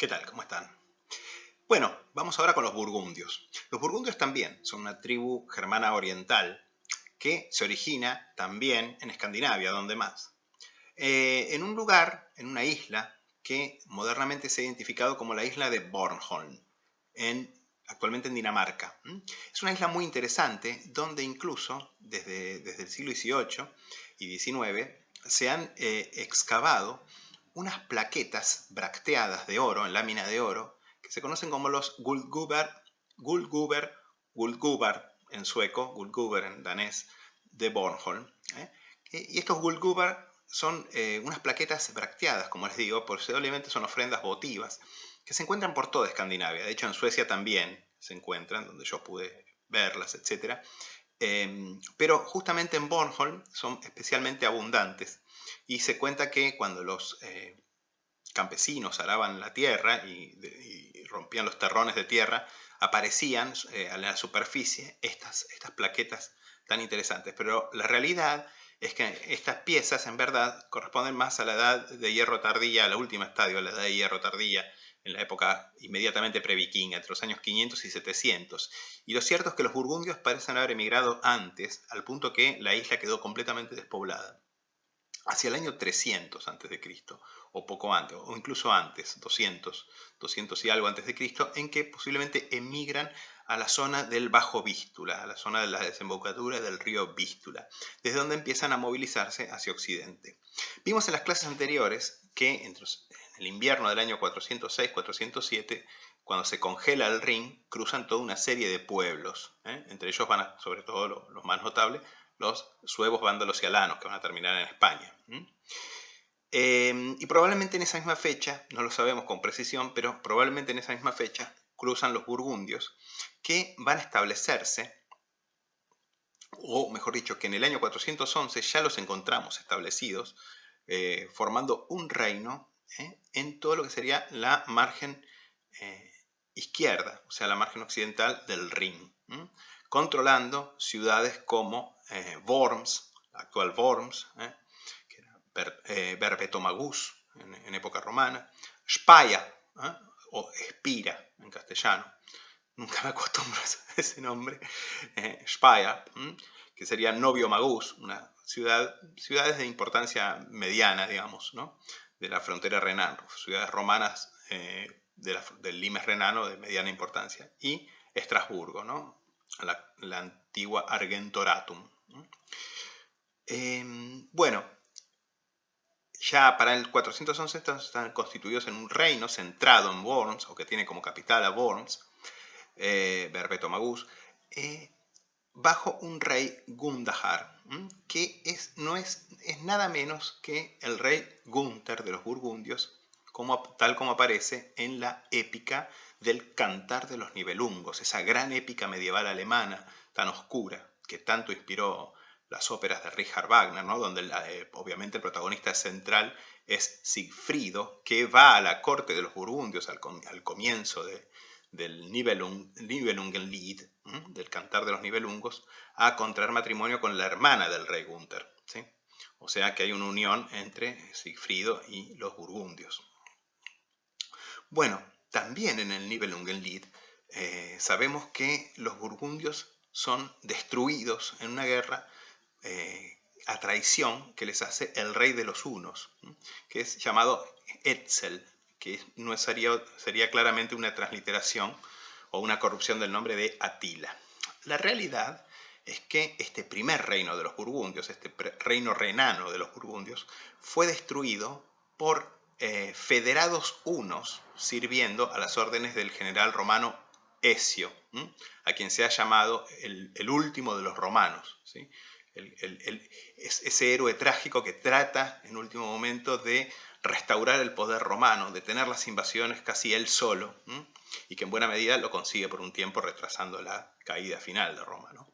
¿Qué tal? ¿Cómo están? Bueno, vamos ahora con los burgundios. Los burgundios también son una tribu germana oriental que se origina también en Escandinavia, donde más. En un lugar, en una isla, que modernamente se ha identificado como la isla de Bornholm, actualmente en Dinamarca. Es una isla muy interesante donde incluso desde el siglo XVIII y XIX se han excavado unas plaquetas bracteadas de oro, en lámina de oro, que se conocen como los guldgruber en sueco, guldgruber en danés, de Bornholm. Y estos guldgruber son unas plaquetas bracteadas, como les digo, posiblemente son ofrendas votivas, que se encuentran por toda Escandinavia. De hecho, en Suecia también se encuentran, donde yo pude verlas, etc. Pero justamente en Bornholm son especialmente abundantes. Y se cuenta que cuando los campesinos araban la tierra y rompían los terrones de tierra, aparecían a la superficie estas plaquetas tan interesantes. Pero la realidad es que estas piezas en verdad corresponden más a la edad de hierro tardía, a la última estadio de la edad de hierro tardía, en la época inmediatamente previkinga, entre los años 500 y 700. Y lo cierto es que los burgundios parecen haber emigrado antes, al punto que la isla quedó completamente despoblada. Hacia el año 300 a.C., o poco antes, o incluso antes, 200 y algo antes de Cristo, en que posiblemente emigran a la zona del Bajo Vístula, a la zona de la desembocadura del río Vístula, desde donde empiezan a movilizarse hacia Occidente. Vimos en las clases anteriores que en el invierno del año 406-407, cuando se congela el Rin, cruzan toda una serie de pueblos. Entre ellos van, sobre todo los más notables, los suevos, vándalos y alanos, que van a terminar en España. Y probablemente en esa misma fecha, no lo sabemos con precisión, pero probablemente en esa misma fecha cruzan los burgundios, que van a establecerse, o mejor dicho, que en el año 411 ya los encontramos establecidos, formando un reino en todo lo que sería la margen izquierda, o sea, la margen occidental del Rin, controlando ciudades como Worms, la actual Worms, que era Berbeto-Magus en época romana, Speyer, o Espira en castellano, nunca me acostumbro a ese nombre, Speyer, que sería Novio Magus, una ciudades de importancia mediana, digamos, ¿no? De la frontera renana, ciudades romanas del limes renano de mediana importancia, y Estrasburgo, ¿no? La antigua Argentoratum. Bueno, ya para el 411 están constituidos en un reino centrado en Worms, o que tiene como capital a Worms, Berbeto Magus, bajo un rey Gundahar, que es nada menos que el rey Gunther de los burgundios, tal como aparece en la épica del Cantar de los Nibelungos, esa gran épica medieval alemana tan oscura que tanto inspiró las óperas de Richard Wagner, ¿no? Donde obviamente el protagonista central es Sigfrido, que va a la corte de los burgundios al comienzo del Nibelungenlied, del Cantar de los Nibelungos, a contraer matrimonio con la hermana del rey Gunther, ¿sí? O sea que hay una unión entre Sigfrido y los burgundios. Bueno, también en el Nibelungenlied sabemos que los burgundios son destruidos en una guerra a traición que les hace el rey de los hunos, que es llamado Etzel, que no sería claramente una transliteración o una corrupción del nombre de Atila. La realidad es que este primer reino de los burgundios, este reino renano de los burgundios, fue destruido por federados hunos sirviendo a las órdenes del general romano Ezio, a quien se ha llamado el último de los romanos, ¿sí? Ese héroe trágico que trata en último momento de restaurar el poder romano, de tener las invasiones casi él solo, y que en buena medida lo consigue por un tiempo retrasando la caída final de Roma, ¿no?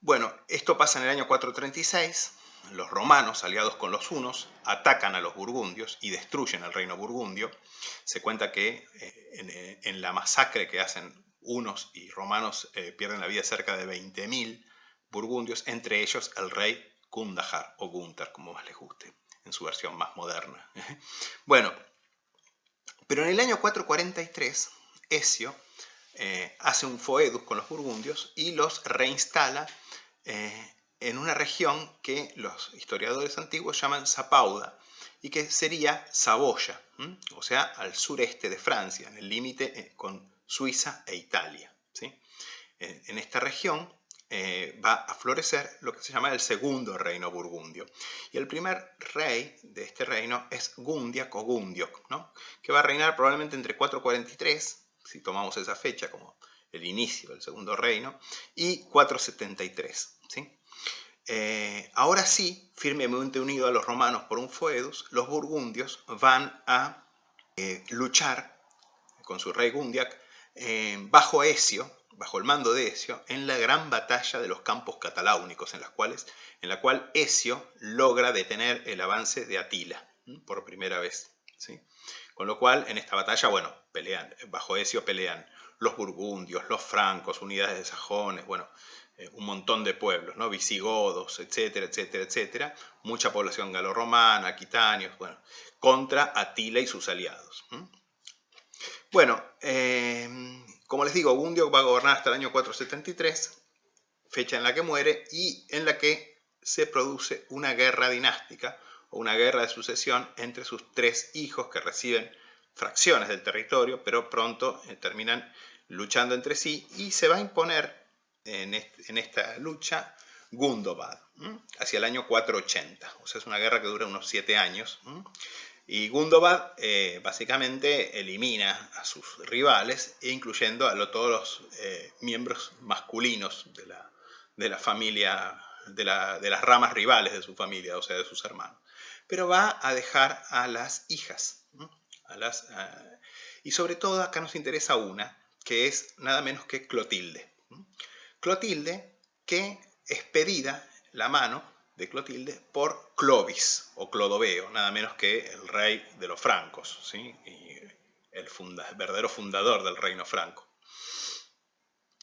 Bueno, esto pasa en el año 436, los romanos, aliados con los hunos, atacan a los burgundios y destruyen el reino burgundio. Se cuenta que en la masacre que hacen hunos y romanos pierden la vida cerca de 20.000 burgundios, entre ellos el rey Gundahar, o Gunther, como más les guste, en su versión más moderna. Bueno, Pero en el año 443, Ezio hace un foedus con los burgundios y los reinstala en una región que los historiadores antiguos llaman Sapauda y que sería Saboya, o sea, al sureste de Francia, en el límite con Suiza e Italia, ¿sí? En esta región va a florecer lo que se llama el segundo reino burgundio. Y el primer rey de este reino es Gundiac o Gundioc, ¿no? Que va a reinar probablemente entre 443, si tomamos esa fecha como el inicio del segundo reino, y 473, ¿sí? Ahora sí, firmemente unido a los romanos por un foedus, los burgundios van a luchar con su rey Gundiac bajo Ezio, bajo el mando de Ezio, en la gran batalla de los campos cataláunicos, en la cual Ezio logra detener el avance de Atila por primera vez, ¿sí? Con lo cual, en esta batalla, bueno, bajo Ezio pelean los burgundios, los francos, unidades de sajones, bueno, un montón de pueblos, ¿no? Visigodos, etcétera, etcétera, etcétera, mucha población galorromana, aquitanios, bueno, contra Atila y sus aliados. Bueno, como les digo, Gundioc va a gobernar hasta el año 473, fecha en la que muere y en la que se produce una guerra dinástica o una guerra de sucesión entre sus tres hijos que reciben fracciones del territorio, pero pronto terminan luchando entre sí y se va a imponer en esta lucha Gundobad hacia el año 480. O sea, es una guerra que dura unos 7 años. Y Gundobad básicamente elimina a sus rivales, incluyendo a todos los miembros masculinos de la familia, de las ramas rivales de su familia, o sea, de sus hermanos. Pero va a dejar a las hijas. Y sobre todo acá nos interesa una, que es nada menos que Clotilde. Clotilde, que es pedida la mano de Clotilde por Clovis o Clodoveo, nada menos que el rey de los francos, ¿sí? Y el verdadero fundador del reino franco.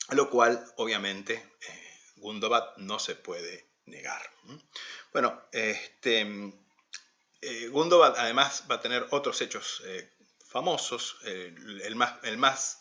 A lo cual, obviamente, Gundobad no se puede negar. Bueno, Gundobad además va a tener otros hechos famosos. El más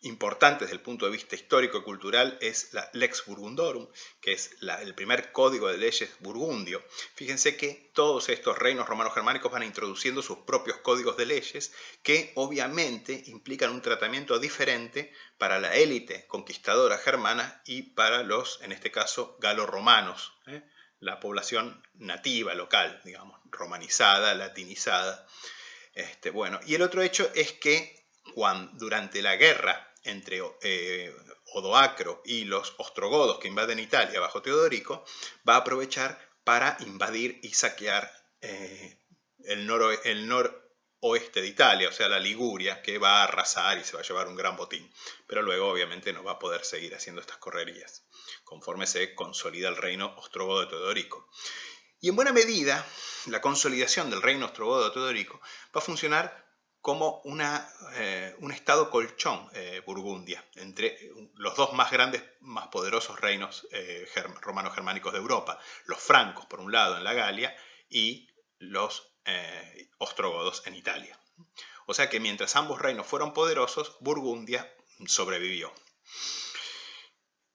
importante desde el punto de vista histórico y cultural es la Lex Burgundorum, que es el primer código de leyes burgundio. Fíjense que todos estos reinos romanos germánicos van introduciendo sus propios códigos de leyes que obviamente implican un tratamiento diferente para la élite conquistadora germana y para los, en este caso, galorromanos, la población nativa, local, digamos, romanizada, latinizada. Bueno, y el otro hecho es que durante la guerra entre Odoacro y los ostrogodos que invaden Italia bajo Teodorico, va a aprovechar para invadir y saquear el noroeste de Italia, o sea, la Liguria, que va a arrasar y se va a llevar un gran botín. Pero luego, obviamente, no va a poder seguir haciendo estas correrías, conforme se consolida el reino ostrogodo de Teodorico. Y en buena medida, la consolidación del reino ostrogodo de Teodorico va a funcionar como un estado colchón Burgundia, entre los dos más grandes, más poderosos reinos romanos germánicos de Europa, los francos por un lado en la Galia y los ostrogodos en Italia. O sea que mientras ambos reinos fueron poderosos, Burgundia sobrevivió.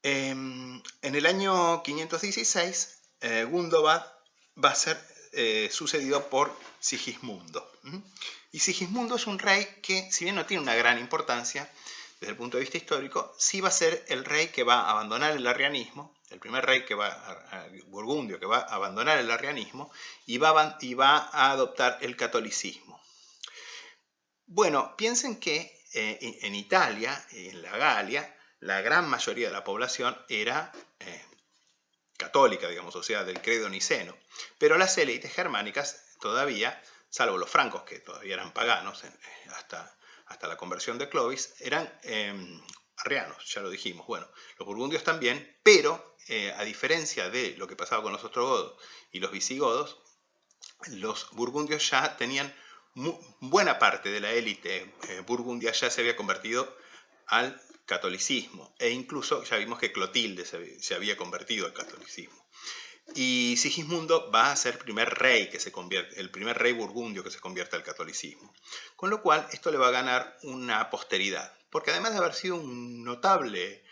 En el año 516, Gundobad va a ser sucedido por Sigismundo. Y Sigismundo es un rey que, si bien no tiene una gran importancia desde el punto de vista histórico, sí va a ser el rey que va a abandonar el arrianismo, el primer rey burgundio que va a abandonar el arrianismo y va a adoptar el catolicismo. Bueno, piensen que en Italia, en la Galia, la gran mayoría de la población era católica, digamos, o sea, del credo niceno. Pero las élites germánicas todavía, salvo los francos, que todavía eran paganos hasta la conversión de Clovis, eran arrianos, ya lo dijimos. Bueno, los burgundios también, pero a diferencia de lo que pasaba con los ostrogodos y los visigodos, los burgundios ya tenían buena parte de la élite burgundia ya se había convertido al catolicismo, e incluso ya vimos que Clotilde se había convertido al catolicismo. Y Sigismundo va a ser el primer rey el primer rey burgundio que se convierte al catolicismo. Con lo cual, esto le va a ganar una posteridad. Porque además de haber sido un notable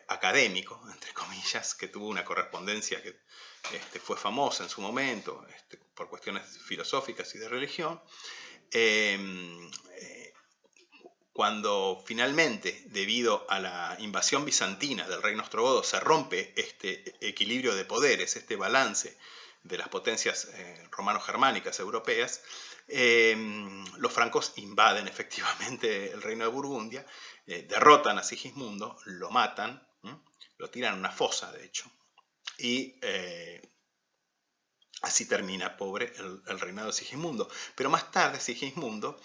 académico, entre comillas, que tuvo una correspondencia que fue famosa en su momento por cuestiones filosóficas y de religión, cuando finalmente, debido a la invasión bizantina del reino ostrogodo, se rompe este equilibrio de poderes, este balance de las potencias romano-germánicas europeas, los francos invaden efectivamente el reino de Burgundia, derrotan a Sigismundo, lo matan, lo tiran en una fosa, de hecho, y así termina, pobre, el reinado de Sigismundo. Pero más tarde Sigismundo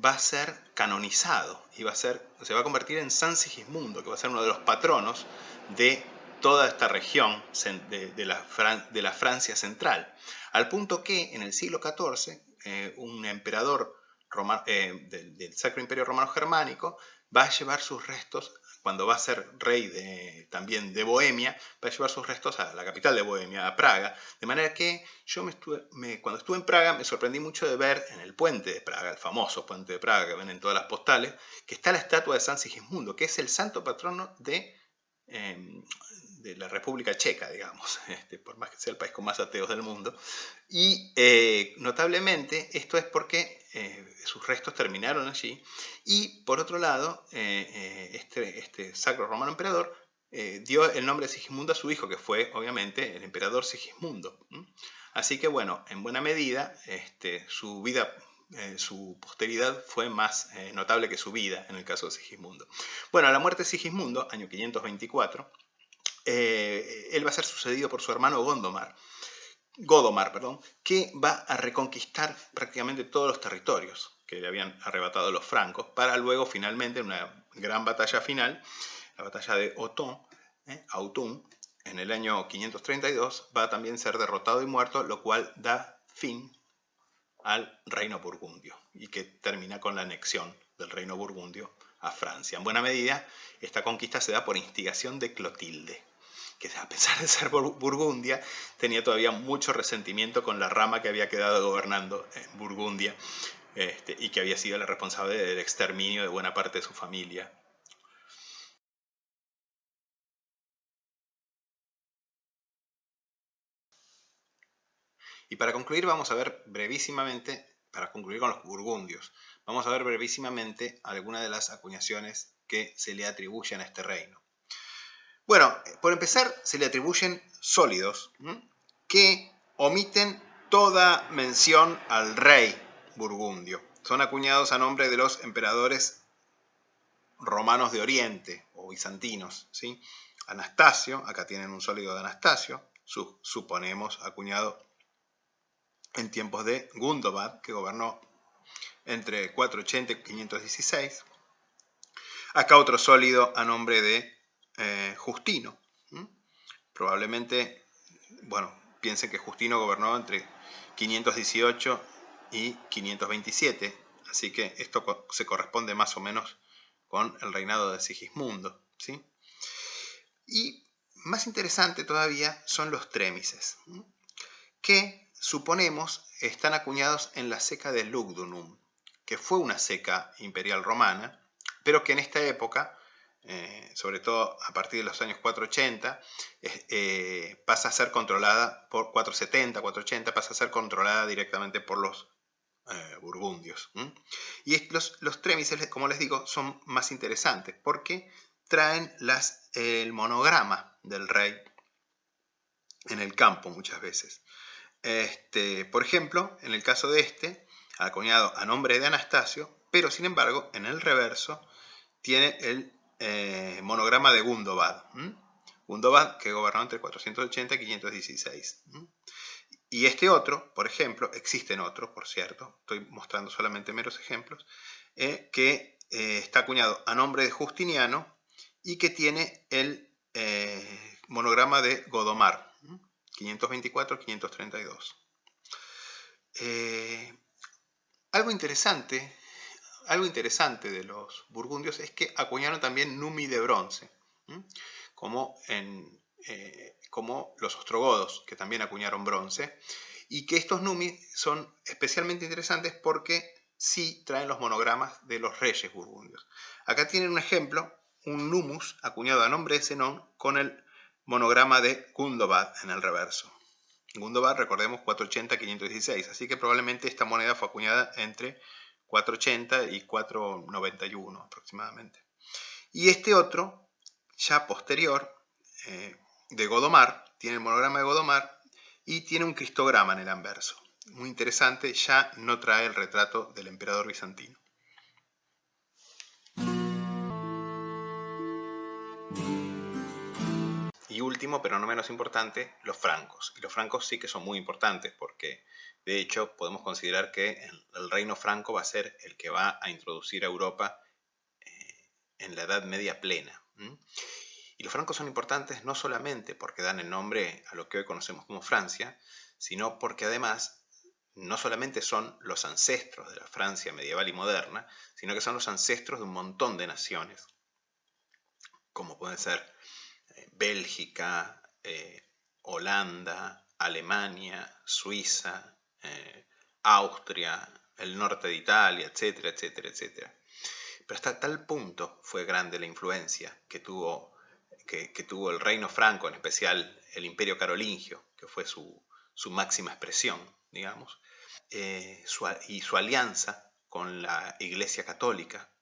va a ser canonizado y se va a convertir en San Sigismundo, que va a ser uno de los patronos de toda esta región de la Francia central. Al punto que en el siglo XIV un emperador del Sacro Imperio Romano Germánico va a llevar sus restos, cuando va a ser rey también de Bohemia, va a llevar sus restos a la capital de Bohemia, a Praga. De manera que yo cuando estuve en Praga me sorprendí mucho de ver en el puente de Praga, el famoso puente de Praga que ven en todas las postales, que está la estatua de San Sigismundo, que es el santo patrono de la República Checa, digamos, por más que sea el país con más ateos del mundo. Y notablemente esto es porque sus restos terminaron allí. Y por otro lado, este sacro romano emperador dio el nombre de Sigismundo a su hijo, que fue obviamente el emperador Sigismundo. Así que bueno, en buena medida su vida, su posteridad fue más notable que su vida en el caso de Sigismundo. Bueno, a la muerte de Sigismundo, año 524, él va a ser sucedido por su hermano Godomar, que va a reconquistar prácticamente todos los territorios que le habían arrebatado los francos, para luego finalmente, en una gran batalla final, la batalla de Autun, en el año 532, va a también ser derrotado y muerto, lo cual da fin al reino burgundio y que termina con la anexión del reino burgundio a Francia. En buena medida, esta conquista se da por instigación de Clotilde, que a pesar de ser Burgundia, tenía todavía mucho resentimiento con la rama que había quedado gobernando en Burgundia y que había sido la responsable del exterminio de buena parte de su familia. Y para concluir vamos a ver brevísimamente, para concluir con los burgundios, vamos a ver brevísimamente algunas de las acuñaciones que se le atribuyen a este reino. Bueno, por empezar, se le atribuyen sólidos que omiten toda mención al rey burgundio. Son acuñados a nombre de los emperadores romanos de Oriente o bizantinos, ¿sí? Anastasio, acá tienen un sólido de Anastasio, suponemos acuñado en tiempos de Gundobad, que gobernó entre 480 y 516. Acá otro sólido a nombre de Justino. Probablemente, bueno, piensen que Justino gobernó entre 518 y 527, así que esto se corresponde más o menos con el reinado de Sigismundo, ¿sí? Y más interesante todavía son los trémices, que suponemos están acuñados en la ceca de Lugdunum, que fue una ceca imperial romana, pero que en esta época, sobre todo a partir de los años 480, pasa a ser controlada por 470, 480, pasa a ser controlada directamente por los burgundios. Y los trémices, como les digo, son más interesantes porque traen el monograma del rey en el campo muchas veces. Por ejemplo, en el caso de acuñado a nombre de Anastasio, pero sin embargo, en el reverso tiene el monograma de Gundobad. Gundobad, que gobernó entre 480 y 516. Y este otro, por ejemplo, existen otros, por cierto, estoy mostrando solamente meros ejemplos, que está acuñado a nombre de Justiniano y que tiene el monograma de Godomar, 524-532. Algo interesante de los burgundios es que acuñaron también numi de bronce, como en como los ostrogodos, que también acuñaron bronce, y que estos numi son especialmente interesantes porque sí traen los monogramas de los reyes burgundios. Acá tienen un ejemplo, un numus acuñado a nombre de Zenón con el monograma de Gundobad en el reverso. Gundobad, recordemos, 480-516, así que probablemente esta moneda fue acuñada entre 480 y 491 aproximadamente. Y este otro, ya posterior, de Godomar, tiene el monograma de Godomar y tiene un cristograma en el anverso. Muy interesante, ya no trae el retrato del emperador bizantino. Y último, pero no menos importante, los francos. Y los francos sí que son muy importantes porque, de hecho, podemos considerar que el reino franco va a ser el que va a introducir a Europa en la Edad Media plena. Y los francos son importantes no solamente porque dan el nombre a lo que hoy conocemos como Francia, sino porque además no solamente son los ancestros de la Francia medieval y moderna, sino que son los ancestros de un montón de naciones, como pueden ser Bélgica, Holanda, Alemania, Suiza, Austria, el norte de Italia, etcétera, etcétera, etcétera. Pero hasta tal punto fue grande la influencia que tuvo el reino franco, en especial el imperio carolingio, que fue su máxima expresión, digamos, y su alianza con la Iglesia Católica,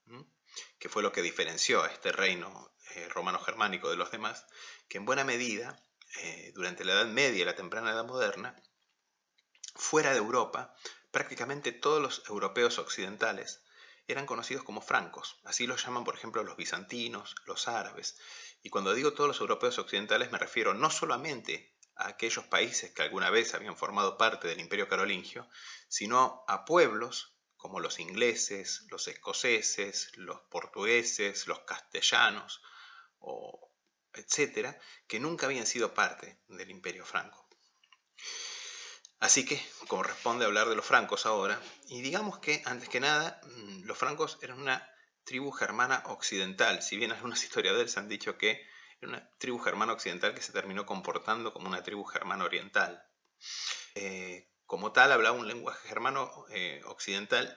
que fue lo que diferenció a este reino romano-germánico de los demás, que en buena medida, durante la Edad Media y la temprana Edad Moderna, fuera de Europa, prácticamente todos los europeos occidentales eran conocidos como francos. Así los llaman, por ejemplo, los bizantinos, los árabes. Y cuando digo todos los europeos occidentales me refiero no solamente a aquellos países que alguna vez habían formado parte del Imperio Carolingio, sino a pueblos como los ingleses, los escoceses, los portugueses, los castellanos, etcétera, que nunca habían sido parte del Imperio Franco. Así que corresponde hablar de los francos ahora, y digamos que, antes que nada, los francos eran una tribu germana occidental, si bien algunos historiadores han dicho que era una tribu germana occidental que se terminó comportando como una tribu germana oriental. Como tal, hablaba un lenguaje germano occidental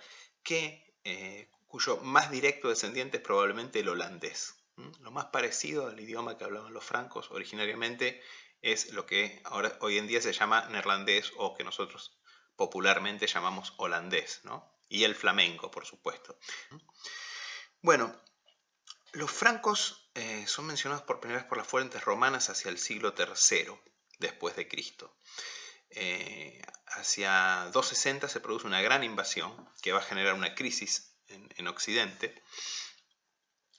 cuyo más directo descendiente es probablemente el holandés. Lo más parecido al idioma que hablaban los francos originariamente es lo que hoy en día se llama neerlandés, o que nosotros popularmente llamamos holandés, ¿no? Y el flamenco, por supuesto. Bueno, los francos son mencionados por primera vez por las fuentes romanas hacia el siglo III después de Cristo. Hacia 260 se produce una gran invasión que va a generar una crisis en Occidente,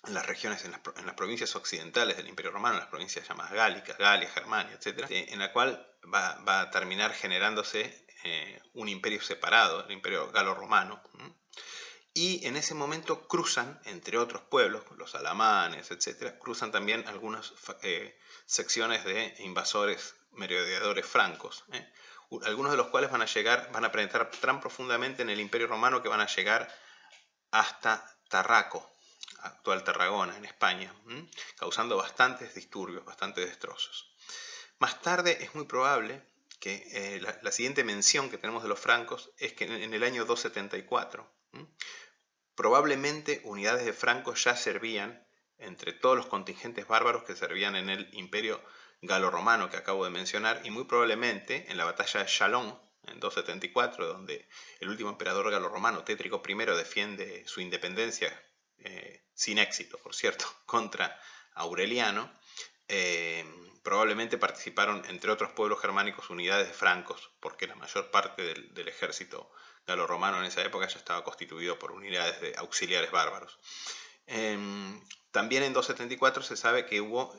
en las regiones, en las provincias occidentales del Imperio Romano, en las provincias llamadas gálicas, Galia, Germania, etc., en la cual va a terminar generándose un imperio separado, el Imperio Galo-Romano. Y en ese momento cruzan, entre otros pueblos, los alamanes, etc., cruzan también algunas secciones de invasores merodeadores francos, algunos de los cuales van a penetrar tan profundamente en el Imperio Romano que van a llegar hasta Tarraco, actual Tarragona, en España, causando bastantes disturbios, bastantes destrozos. Más tarde es muy probable que la siguiente mención que tenemos de los francos es que en el año 274, probablemente unidades de francos ya servían entre todos los contingentes bárbaros que servían en el imperio galo-romano que acabo de mencionar, y muy probablemente en la batalla de Chalon, en 274, donde el último emperador galo-romano, Tétrico I, defiende su independencia, sin éxito, por cierto, contra Aureliano. Probablemente participaron, entre otros pueblos germánicos, unidades de francos, porque la mayor parte del ejército galo-romano en esa época ya estaba constituido por unidades de auxiliares bárbaros. También en 274 se sabe que hubo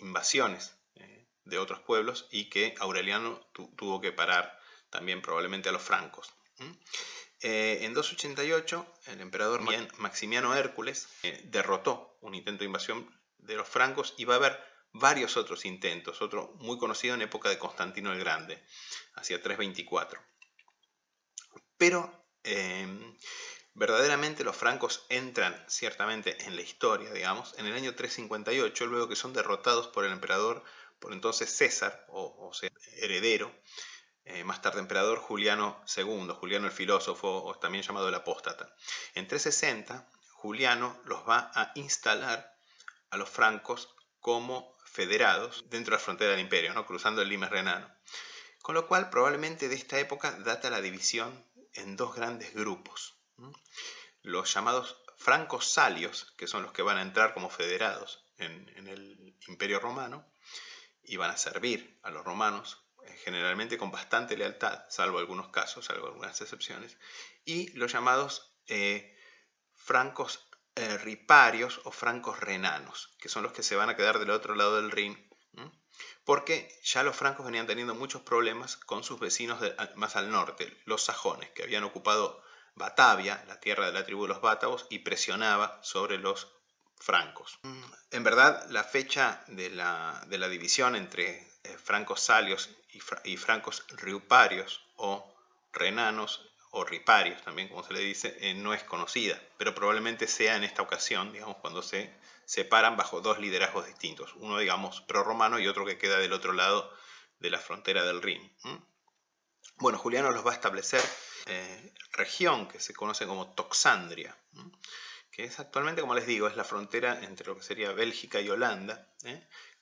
invasiones de otros pueblos y que Aureliano tuvo que parar también probablemente a los francos. En 288 el emperador Maximiano Hércules derrotó un intento de invasión de los francos, y va a haber varios otros intentos, otro muy conocido en época de Constantino el Grande, hacia 324. Pero verdaderamente los francos entran ciertamente en la historia, digamos, en el año 358, luego que son derrotados por el emperador por entonces César, o sea, heredero, más tarde emperador, Juliano II, Juliano el filósofo, o también llamado el apóstata. En 360, Juliano los va a instalar a los francos como federados dentro de la frontera del imperio, ¿no? Cruzando el limes renano. Con lo cual, probablemente de esta época data la división en dos grandes grupos. Los llamados francos salios, que son los que van a entrar como federados en el imperio romano y van a servir a los romanos, generalmente con bastante lealtad, salvo algunos casos, salvo algunas excepciones, y los llamados francos riparios o francos renanos, que son los que se van a quedar del otro lado del Rin, porque ya los francos venían teniendo muchos problemas con sus vecinos más al norte, los sajones, que habían ocupado Batavia, la tierra de la tribu de los bátavos, y presionaba sobre los francos. En verdad, la fecha de la división entre francos salios y francos riuparios o renanos, o riparios también, como se le dice, no es conocida, pero probablemente sea en esta ocasión, digamos, cuando se separan bajo dos liderazgos distintos, uno, digamos, prorromano y otro que queda del otro lado de la frontera del Rin. Bueno, Juliano los va a establecer región que se conoce como Toxandria, que es actualmente, como les digo, es la frontera entre lo que sería Bélgica y Holanda,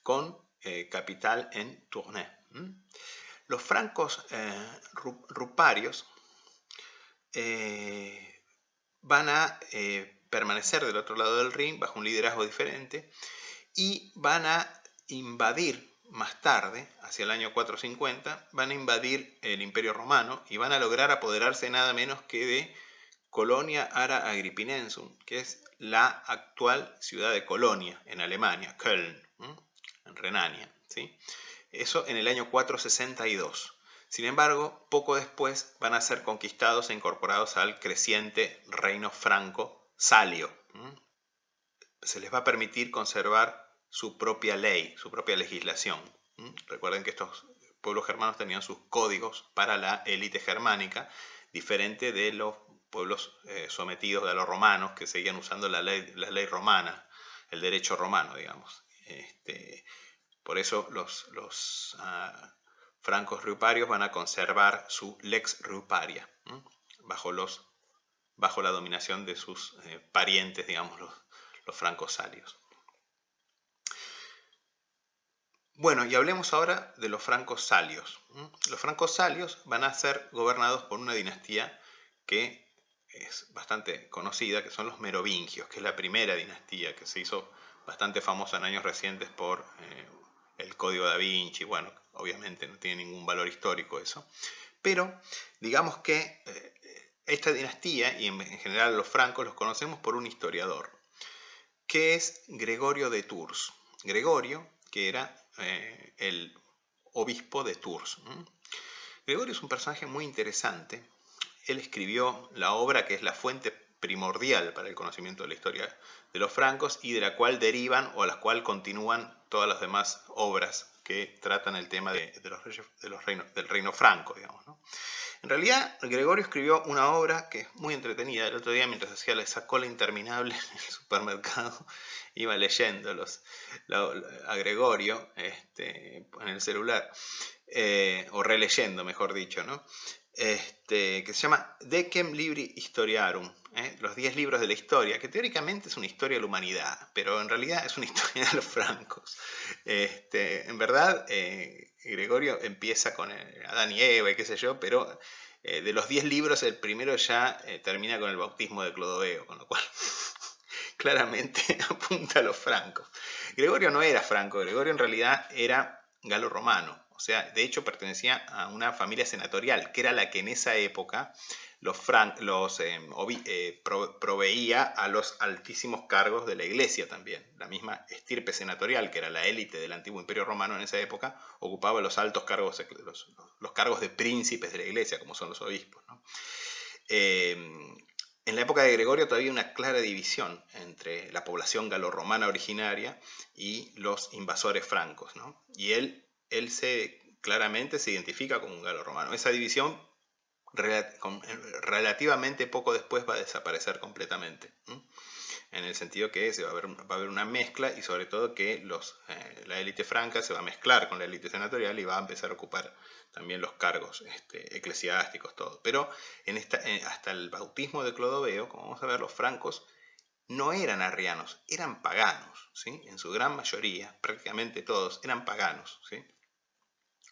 con capital en Tournai. Los francos ruparios van a permanecer del otro lado del Rin bajo un liderazgo diferente y van a invadir más tarde, hacia el año 450, van a invadir el Imperio Romano y van a lograr apoderarse nada menos que de Colonia Ara Agrippinensum, que es la actual ciudad de Colonia, en Alemania, Köln, en Renania, ¿sí? Eso en el año 462. Sin embargo, poco después van a ser conquistados e incorporados al creciente reino franco salio. Se les va a permitir conservar su propia ley, su propia legislación. Recuerden que estos pueblos germanos tenían sus códigos para la élite germánica, diferente de los pueblos sometidos a los romanos, que seguían usando la ley romana, el derecho romano, digamos. Por eso los francos ruparios van a conservar su lex ruparia, bajo la dominación de sus parientes, digamos, los francos salios. Bueno, y hablemos ahora de los francos salios. Los francos salios van a ser gobernados por una dinastía que es bastante conocida, que son los merovingios, que es la primera dinastía que se hizo bastante famosa en años recientes por el Código da Vinci. Bueno, obviamente no tiene ningún valor histórico eso, pero digamos que esta dinastía, y en general los francos, los conocemos por un historiador, que es Gregorio de Tours. Gregorio, que era el obispo de Tours. Gregorio es un personaje muy interesante. Él escribió la obra que es la fuente primordial para el conocimiento de la historia de los francos y de la cual derivan o a la cual continúan todas las demás obras que tratan el tema del reino franco, digamos, ¿no? En realidad, Gregorio escribió una obra que es muy entretenida. El otro día, mientras hacía esa cola interminable en el supermercado, iba leyendo a Gregorio en el celular, o releyendo, mejor dicho, ¿no? Que se llama Decem Libri Historiarum, los 10 libros de la historia, que teóricamente es una historia de la humanidad, pero en realidad es una historia de los francos. En verdad, Gregorio empieza con Adán y Eva y qué sé yo, pero de los 10 libros el primero ya termina con el bautismo de Clodoveo, con lo cual claramente apunta a los francos. Gregorio no era franco, Gregorio en realidad era galo-romano. O sea, de hecho pertenecía a una familia senatorial, que era la que en esa época proveía a los altísimos cargos de la iglesia también. La misma estirpe senatorial, que era la élite del antiguo imperio romano en esa época, ocupaba los altos cargos, los cargos de príncipes de la iglesia, como son los obispos, ¿no? En la época de Gregorio todavía hay una clara división entre la población galorromana originaria y los invasores francos, ¿no? Y él claramente se identifica como un galorromano. Esa división relativamente poco después va a desaparecer completamente. En el sentido que va a haber una mezcla y sobre todo que la élite franca se va a mezclar con la élite senatorial y va a empezar a ocupar también los cargos eclesiásticos, todo. Pero hasta el bautismo de Clodoveo, como vamos a ver, los francos no eran arrianos, eran paganos, ¿sí? En su gran mayoría, prácticamente todos, eran paganos, ¿sí?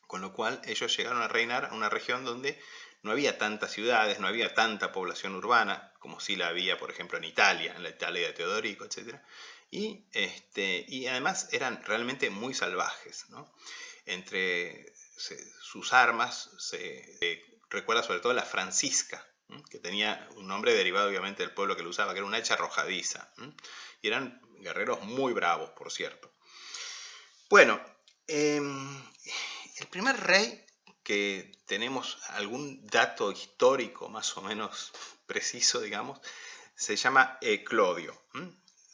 Con lo cual ellos llegaron a reinar a una región donde no había tantas ciudades, no había tanta población urbana, como sí la había, por ejemplo, en Italia, en la Italia de Teodorico, etc. Y además eran realmente muy salvajes, ¿no? Entre sus armas se recuerda sobre todo la francisca, que tenía un nombre derivado obviamente del pueblo que lo usaba, que era una hacha arrojadiza. Y eran guerreros muy bravos, por cierto. Bueno, el primer rey que tenemos algún dato histórico más o menos preciso, digamos, se llama Clodio,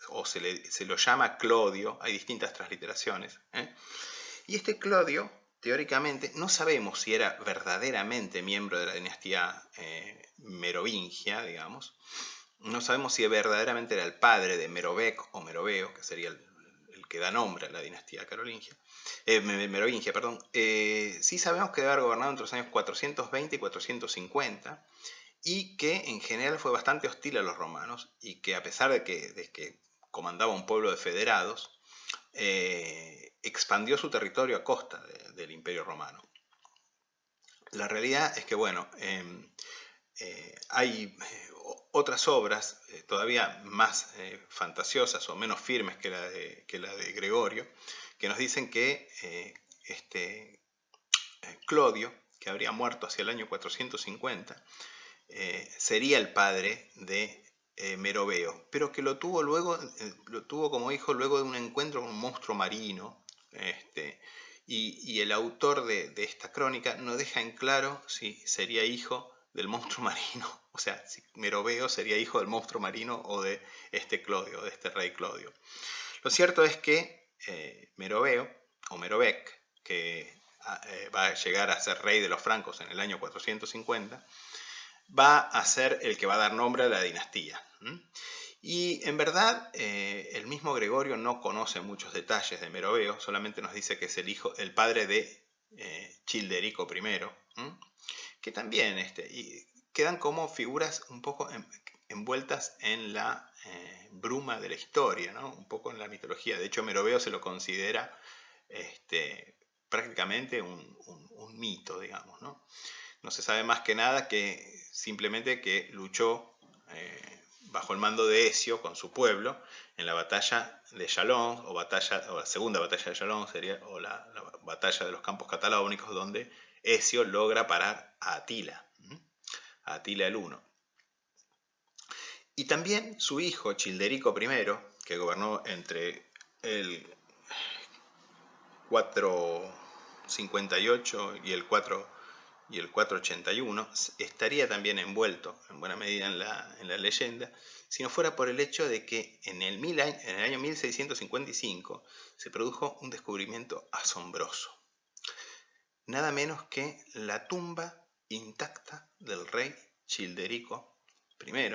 o se lo llama Clodio, hay distintas transliteraciones. Y este Clodio, teóricamente, no sabemos si era verdaderamente miembro de la dinastía merovingia, digamos. No sabemos si verdaderamente era el padre de Merovec o Meroveo, que sería el que da nombre a la dinastía merovingia. Sí sabemos que debe haber gobernado entre los años 420 y 450 y que en general fue bastante hostil a los romanos y que a pesar de que comandaba un pueblo de federados, expandió su territorio a costa del Imperio Romano. La realidad es que, bueno, hay otras obras todavía más fantasiosas o menos firmes que la de Gregorio, que nos dicen que Clodio, que habría muerto hacia el año 450, sería el padre de Meroveo, pero que lo tuvo como hijo luego de un encuentro con un monstruo marino. Y el autor de esta crónica no deja en claro si sería hijo del monstruo marino, o sea, si Meroveo sería hijo del monstruo marino o de Clodio, de este rey Clodio. Lo cierto es que Meroveo, o Merovec, que va a llegar a ser rey de los francos en el año 450, va a ser el que va a dar nombre a la dinastía. Y en verdad, el mismo Gregorio no conoce muchos detalles de Meroveo, solamente nos dice que es el padre de Childerico I, que también y quedan como figuras un poco envueltas en la bruma de la historia, ¿no? Un poco en la mitología. De hecho, Meroveo se lo considera prácticamente un mito, digamos, ¿no? No se sabe más que nada que simplemente que luchó bajo el mando de Ezio con su pueblo en la batalla de Chalons, o la segunda batalla de Chalons sería, o la batalla de los Campos Cataláunicos, donde Ezio logra parar a Atila el Huno. Y también su hijo Childerico I, que gobernó entre el 458 y el 481, estaría también envuelto en buena medida en la leyenda, si no fuera por el hecho de que en el año 1655 se produjo un descubrimiento asombroso. Nada menos que la tumba intacta del rey Childerico I,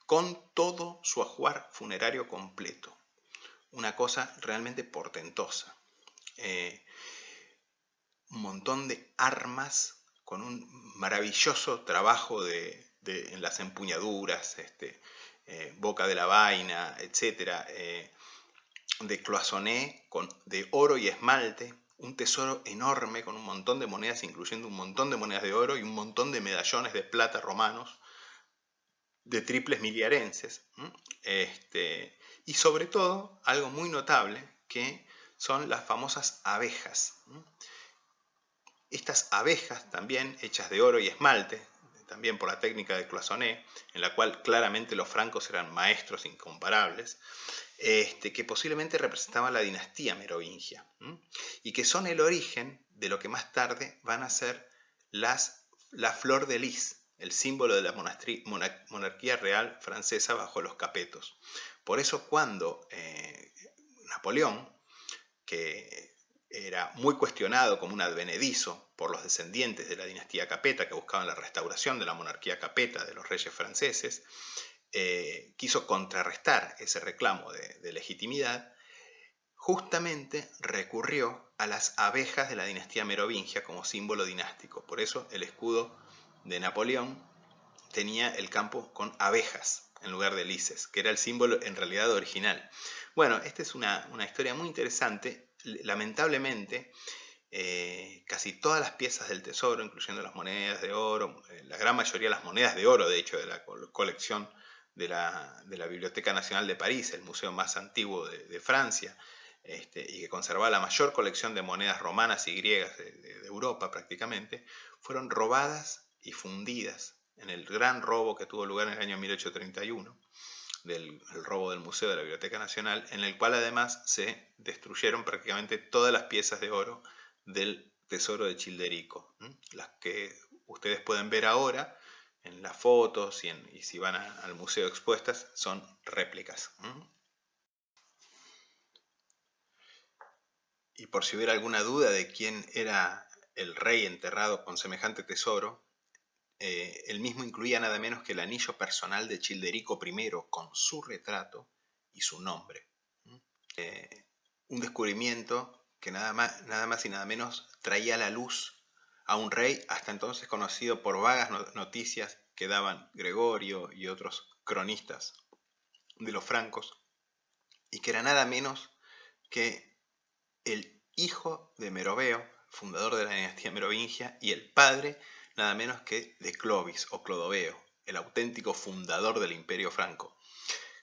con todo su ajuar funerario completo. Una cosa realmente portentosa. Un montón de armas con un maravilloso trabajo en las empuñaduras, boca de la vaina, etc. De cloisonné, de oro y esmalte, un tesoro enorme con un montón de monedas, incluyendo un montón de monedas de oro y un montón de medallones de plata romanos, de triples miliarenses. Y sobre todo, algo muy notable, que son las famosas abejas. Estas abejas también hechas de oro y esmalte, también por la técnica de cloisonné, en la cual claramente los francos eran maestros incomparables, que posiblemente representaban la dinastía merovingia, y que son el origen de lo que más tarde van a ser la flor de lis, el símbolo de la monarquía real francesa bajo los capetos. Por eso cuando Napoleón, que era muy cuestionado como un advenedizo por los descendientes de la dinastía Capeta que buscaban la restauración de la monarquía Capeta de los reyes franceses, quiso contrarrestar ese reclamo de legitimidad. Justamente recurrió a las abejas de la dinastía merovingia como símbolo dinástico. Por eso el escudo de Napoleón tenía el campo con abejas en lugar de lices, que era el símbolo en realidad original. Bueno, esta es una historia muy interesante. Lamentablemente, casi todas las piezas del tesoro, incluyendo las monedas de oro, la gran mayoría de las monedas de oro, de hecho, de la colección de la Biblioteca Nacional de París, el museo más antiguo de Francia, y que conservaba la mayor colección de monedas romanas y griegas de Europa prácticamente, fueron robadas y fundidas en el gran robo que tuvo lugar en el año 1831, el robo del Museo de la Biblioteca Nacional, en el cual además se destruyeron prácticamente todas las piezas de oro del tesoro de Childerico, las que ustedes pueden ver ahora en las fotos y si van al museo expuestas son réplicas. Y por si hubiera alguna duda de quién era el rey enterrado con semejante tesoro, el mismo incluía nada menos que el anillo personal de Childerico I con su retrato y su nombre. Un descubrimiento que nada más y nada menos traía a la luz a un rey hasta entonces conocido por vagas noticias que daban Gregorio y otros cronistas de los francos, y que era nada menos que el hijo de Meroveo, fundador de la dinastía merovingia, y el padre nada menos que de Clovis o Clodoveo, el auténtico fundador del Imperio Franco.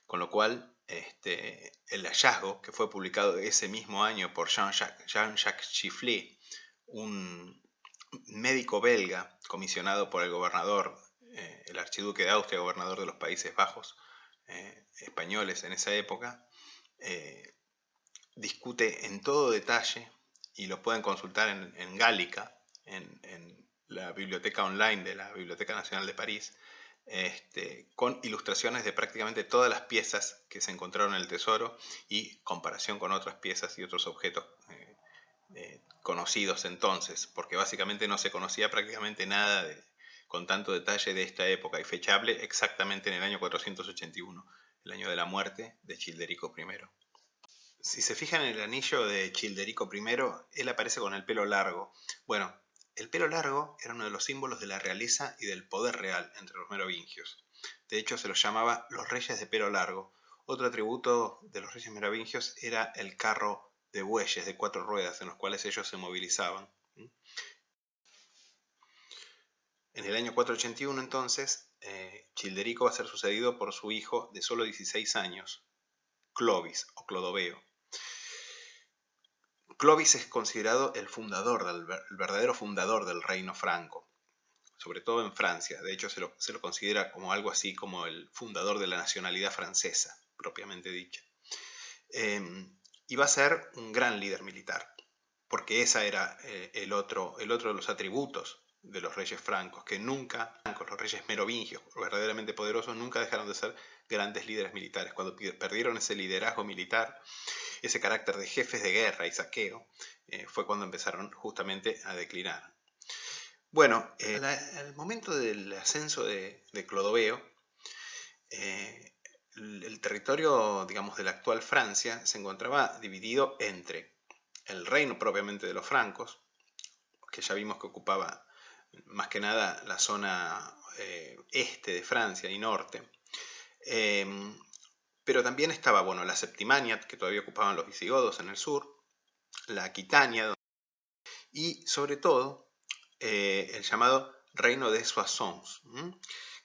Con lo cual, el hallazgo, que fue publicado ese mismo año por Jean-Jacques Chifflet, un médico belga comisionado por el gobernador, el archiduque de Austria, gobernador de los Países Bajos españoles en esa época, discute en todo detalle, y lo pueden consultar en Gálica, en la biblioteca online de la Biblioteca Nacional de París, con ilustraciones de prácticamente todas las piezas que se encontraron en el tesoro y comparación con otras piezas y otros objetos conocidos entonces, porque básicamente no se conocía prácticamente nada con tanto detalle de esta época, y fechable exactamente en el año 481, el año de la muerte de Childerico I. Si se fijan en el anillo de Childerico I, él aparece con el pelo largo. Bueno, el pelo largo era uno de los símbolos de la realeza y del poder real entre los merovingios. De hecho, se los llamaba los reyes de pelo largo. Otro atributo de los reyes merovingios era el carro de bueyes de 4 ruedas en los cuales ellos se movilizaban. En el año 481, entonces, Childerico va a ser sucedido por su hijo de solo 16 años, Clovis o Clodoveo. Clovis es considerado el verdadero fundador del reino franco, sobre todo en Francia. De hecho, se lo considera como algo así como el fundador de la nacionalidad francesa, propiamente dicha. Y va a ser un gran líder militar, porque ese era el otro de los atributos de los reyes francos, que nunca, los reyes merovingios, verdaderamente poderosos, nunca dejaron de ser grandes líderes militares. Cuando perdieron ese liderazgo militar, ese carácter de jefes de guerra y saqueo, fue cuando empezaron justamente a declinar. Bueno, al momento del ascenso de Clodoveo, el territorio, digamos, de la actual Francia se encontraba dividido entre el reino propiamente de los francos, que ya vimos que ocupaba más que nada la zona este de Francia y norte, pero también estaba, bueno, la Septimania, que todavía ocupaban los visigodos en el sur, la Aquitania, y sobre todo el llamado Reino de Soissons,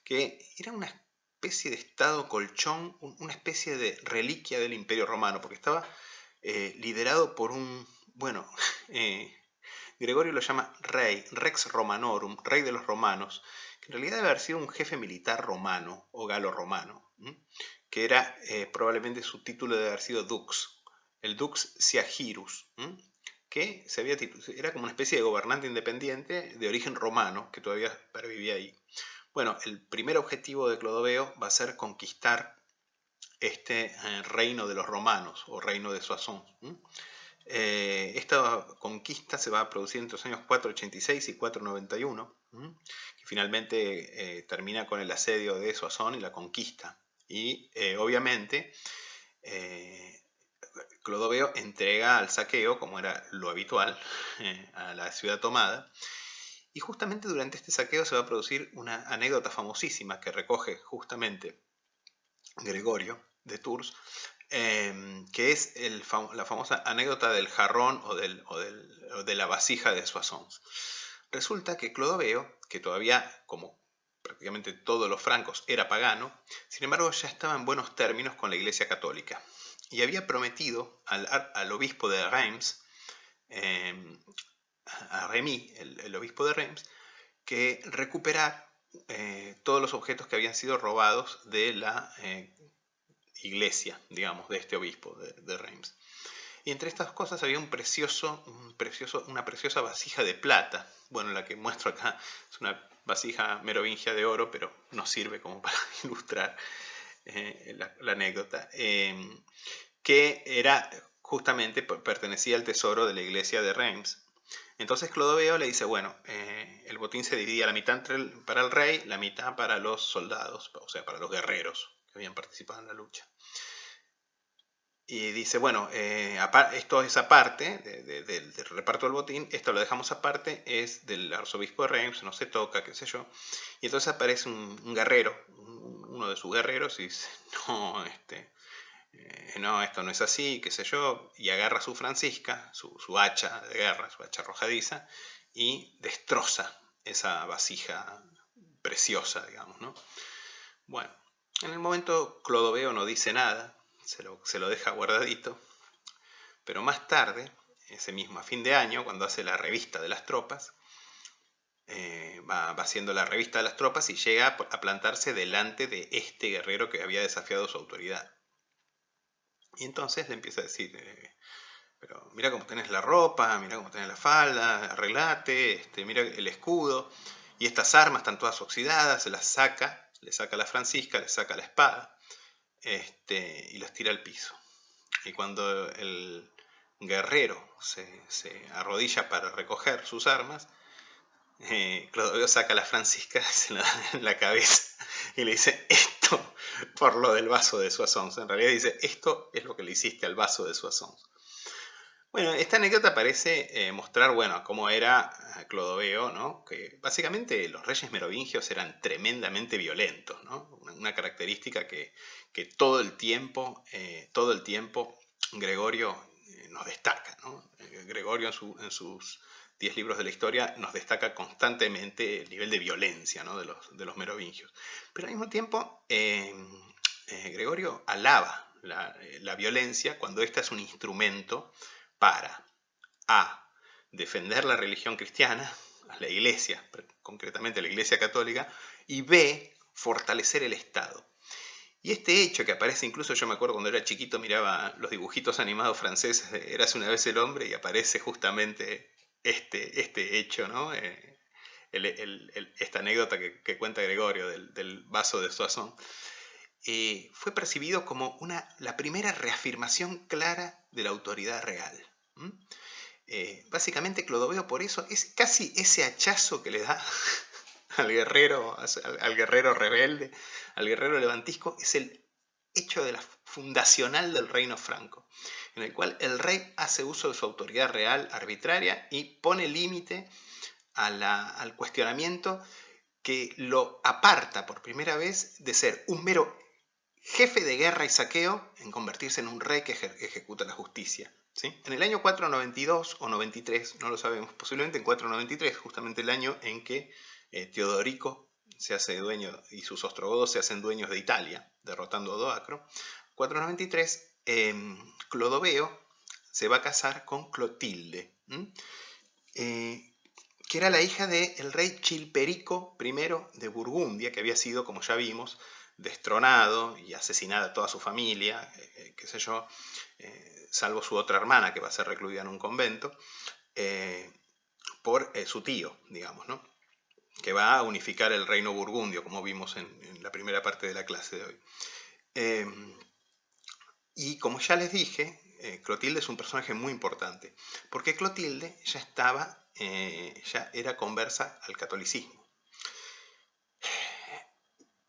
que era una especie de estado colchón, una especie de reliquia del Imperio Romano, porque estaba liderado por un, bueno, Gregorio lo llama rey, Rex Romanorum, rey de los romanos, que en realidad debe haber sido un jefe militar romano o galo-romano, que era probablemente su título de haber sido dux, el dux Siagirus, que era como una especie de gobernante independiente de origen romano que todavía pervivía ahí. Bueno, el primer objetivo de Clodoveo va a ser conquistar este reino de los romanos o reino de Soissons. Esta conquista se va a producir entre los años 486 y 491, que finalmente termina con el asedio de Soissons y la conquista. Y obviamente Clodoveo entrega al saqueo, como era lo habitual, a la ciudad tomada. Y justamente durante este saqueo se va a producir una anécdota famosísima que recoge justamente Gregorio de Tours, que es la famosa anécdota del jarrón o de la vasija de Soissons. Resulta que Clodoveo, que todavía, como prácticamente todos los francos, era pagano, sin embargo ya estaba en buenos términos con la Iglesia Católica y había prometido al obispo de Reims, a Remy, el obispo de Reims, que recuperar todos los objetos que habían sido robados de la iglesia, digamos, de este obispo de Reims. Y entre estas cosas había una preciosa vasija de plata. Bueno, la que muestro acá es una vasija merovingia de oro, pero no sirve como para ilustrar la anécdota, que era justamente, pertenecía al tesoro de la iglesia de Reims. Entonces Clodoveo le dice, bueno, el botín se dividía la mitad para el rey, la mitad para los soldados, o sea, para los guerreros que habían participado en la lucha. Y dice, bueno, esto es aparte del reparto del botín, esto lo dejamos aparte, es del arzobispo de Reims, no se toca, qué sé yo. Y entonces aparece un guerrero, uno de sus guerreros, y dice, no, no, esto no es así, qué sé yo, y agarra su francisca, su hacha de guerra, su hacha arrojadiza, y destroza esa vasija preciosa, digamos, ¿no? Bueno, en el momento Clodoveo no dice nada, se lo deja guardadito, pero más tarde, ese mismo a fin de año, cuando hace la revista de las tropas, va haciendo la revista de las tropas y llega a plantarse delante de este guerrero que había desafiado su autoridad. Y entonces le empieza a decir, pero mira cómo tenés la ropa, mira cómo tenés la falda, arreglate, mira el escudo, y estas armas están todas oxidadas, se las saca, le saca la francisca, le saca la espada, y las tira al piso. Y cuando el guerrero se arrodilla para recoger sus armas, Clodoveo saca la francisca, se la da en la cabeza y le dice, esto, por lo del vaso de Soissons. En realidad dice, esto es lo que le hiciste al vaso de Soissons. Bueno, esta anécdota parece mostrar, bueno, cómo era Clodoveo, ¿no? Que básicamente los reyes merovingios eran tremendamente violentos, ¿no? Una característica que todo el tiempo Gregorio nos destaca, ¿no? Gregorio en sus 10 libros de la historia nos destaca constantemente el nivel de violencia, ¿no? de los merovingios. Pero al mismo tiempo, Gregorio alaba la violencia cuando ésta es un instrumento para A, defender la religión cristiana, la iglesia, concretamente la iglesia católica, y B, fortalecer el Estado. Y este hecho que aparece, incluso yo me acuerdo cuando era chiquito miraba los dibujitos animados franceses de Érase una vez el hombre, y aparece justamente este hecho, ¿no? Esta anécdota que cuenta Gregorio del vaso de Soissons, fue percibido como la primera reafirmación clara de la autoridad real. Básicamente Clodoveo por eso es casi ese hachazo que le da al guerrero rebelde, al guerrero levantisco, es el hecho de la fundacional del reino franco, en el cual el rey hace uso de su autoridad real arbitraria y pone límite al cuestionamiento que lo aparta por primera vez de ser un mero jefe de guerra y saqueo en convertirse en un rey que ejecuta la justicia. ¿Sí? En el año 492 o 93, no lo sabemos, posiblemente en 493, justamente el año en que Teodorico se hace dueño y sus ostrogodos se hacen dueños de Italia, derrotando a Odoacro. 493, Clodoveo se va a casar con Clotilde, que era la hija del rey Chilperico I de Burgundia, que había sido, como ya vimos, destronado y asesinada toda su familia, qué sé yo, salvo su otra hermana que va a ser recluida en un convento, por su tío, digamos, ¿no? Que va a unificar el reino burgundio, como vimos en la primera parte de la clase de hoy. Y como ya les dije, Clotilde es un personaje muy importante, porque Clotilde ya era conversa al catolicismo.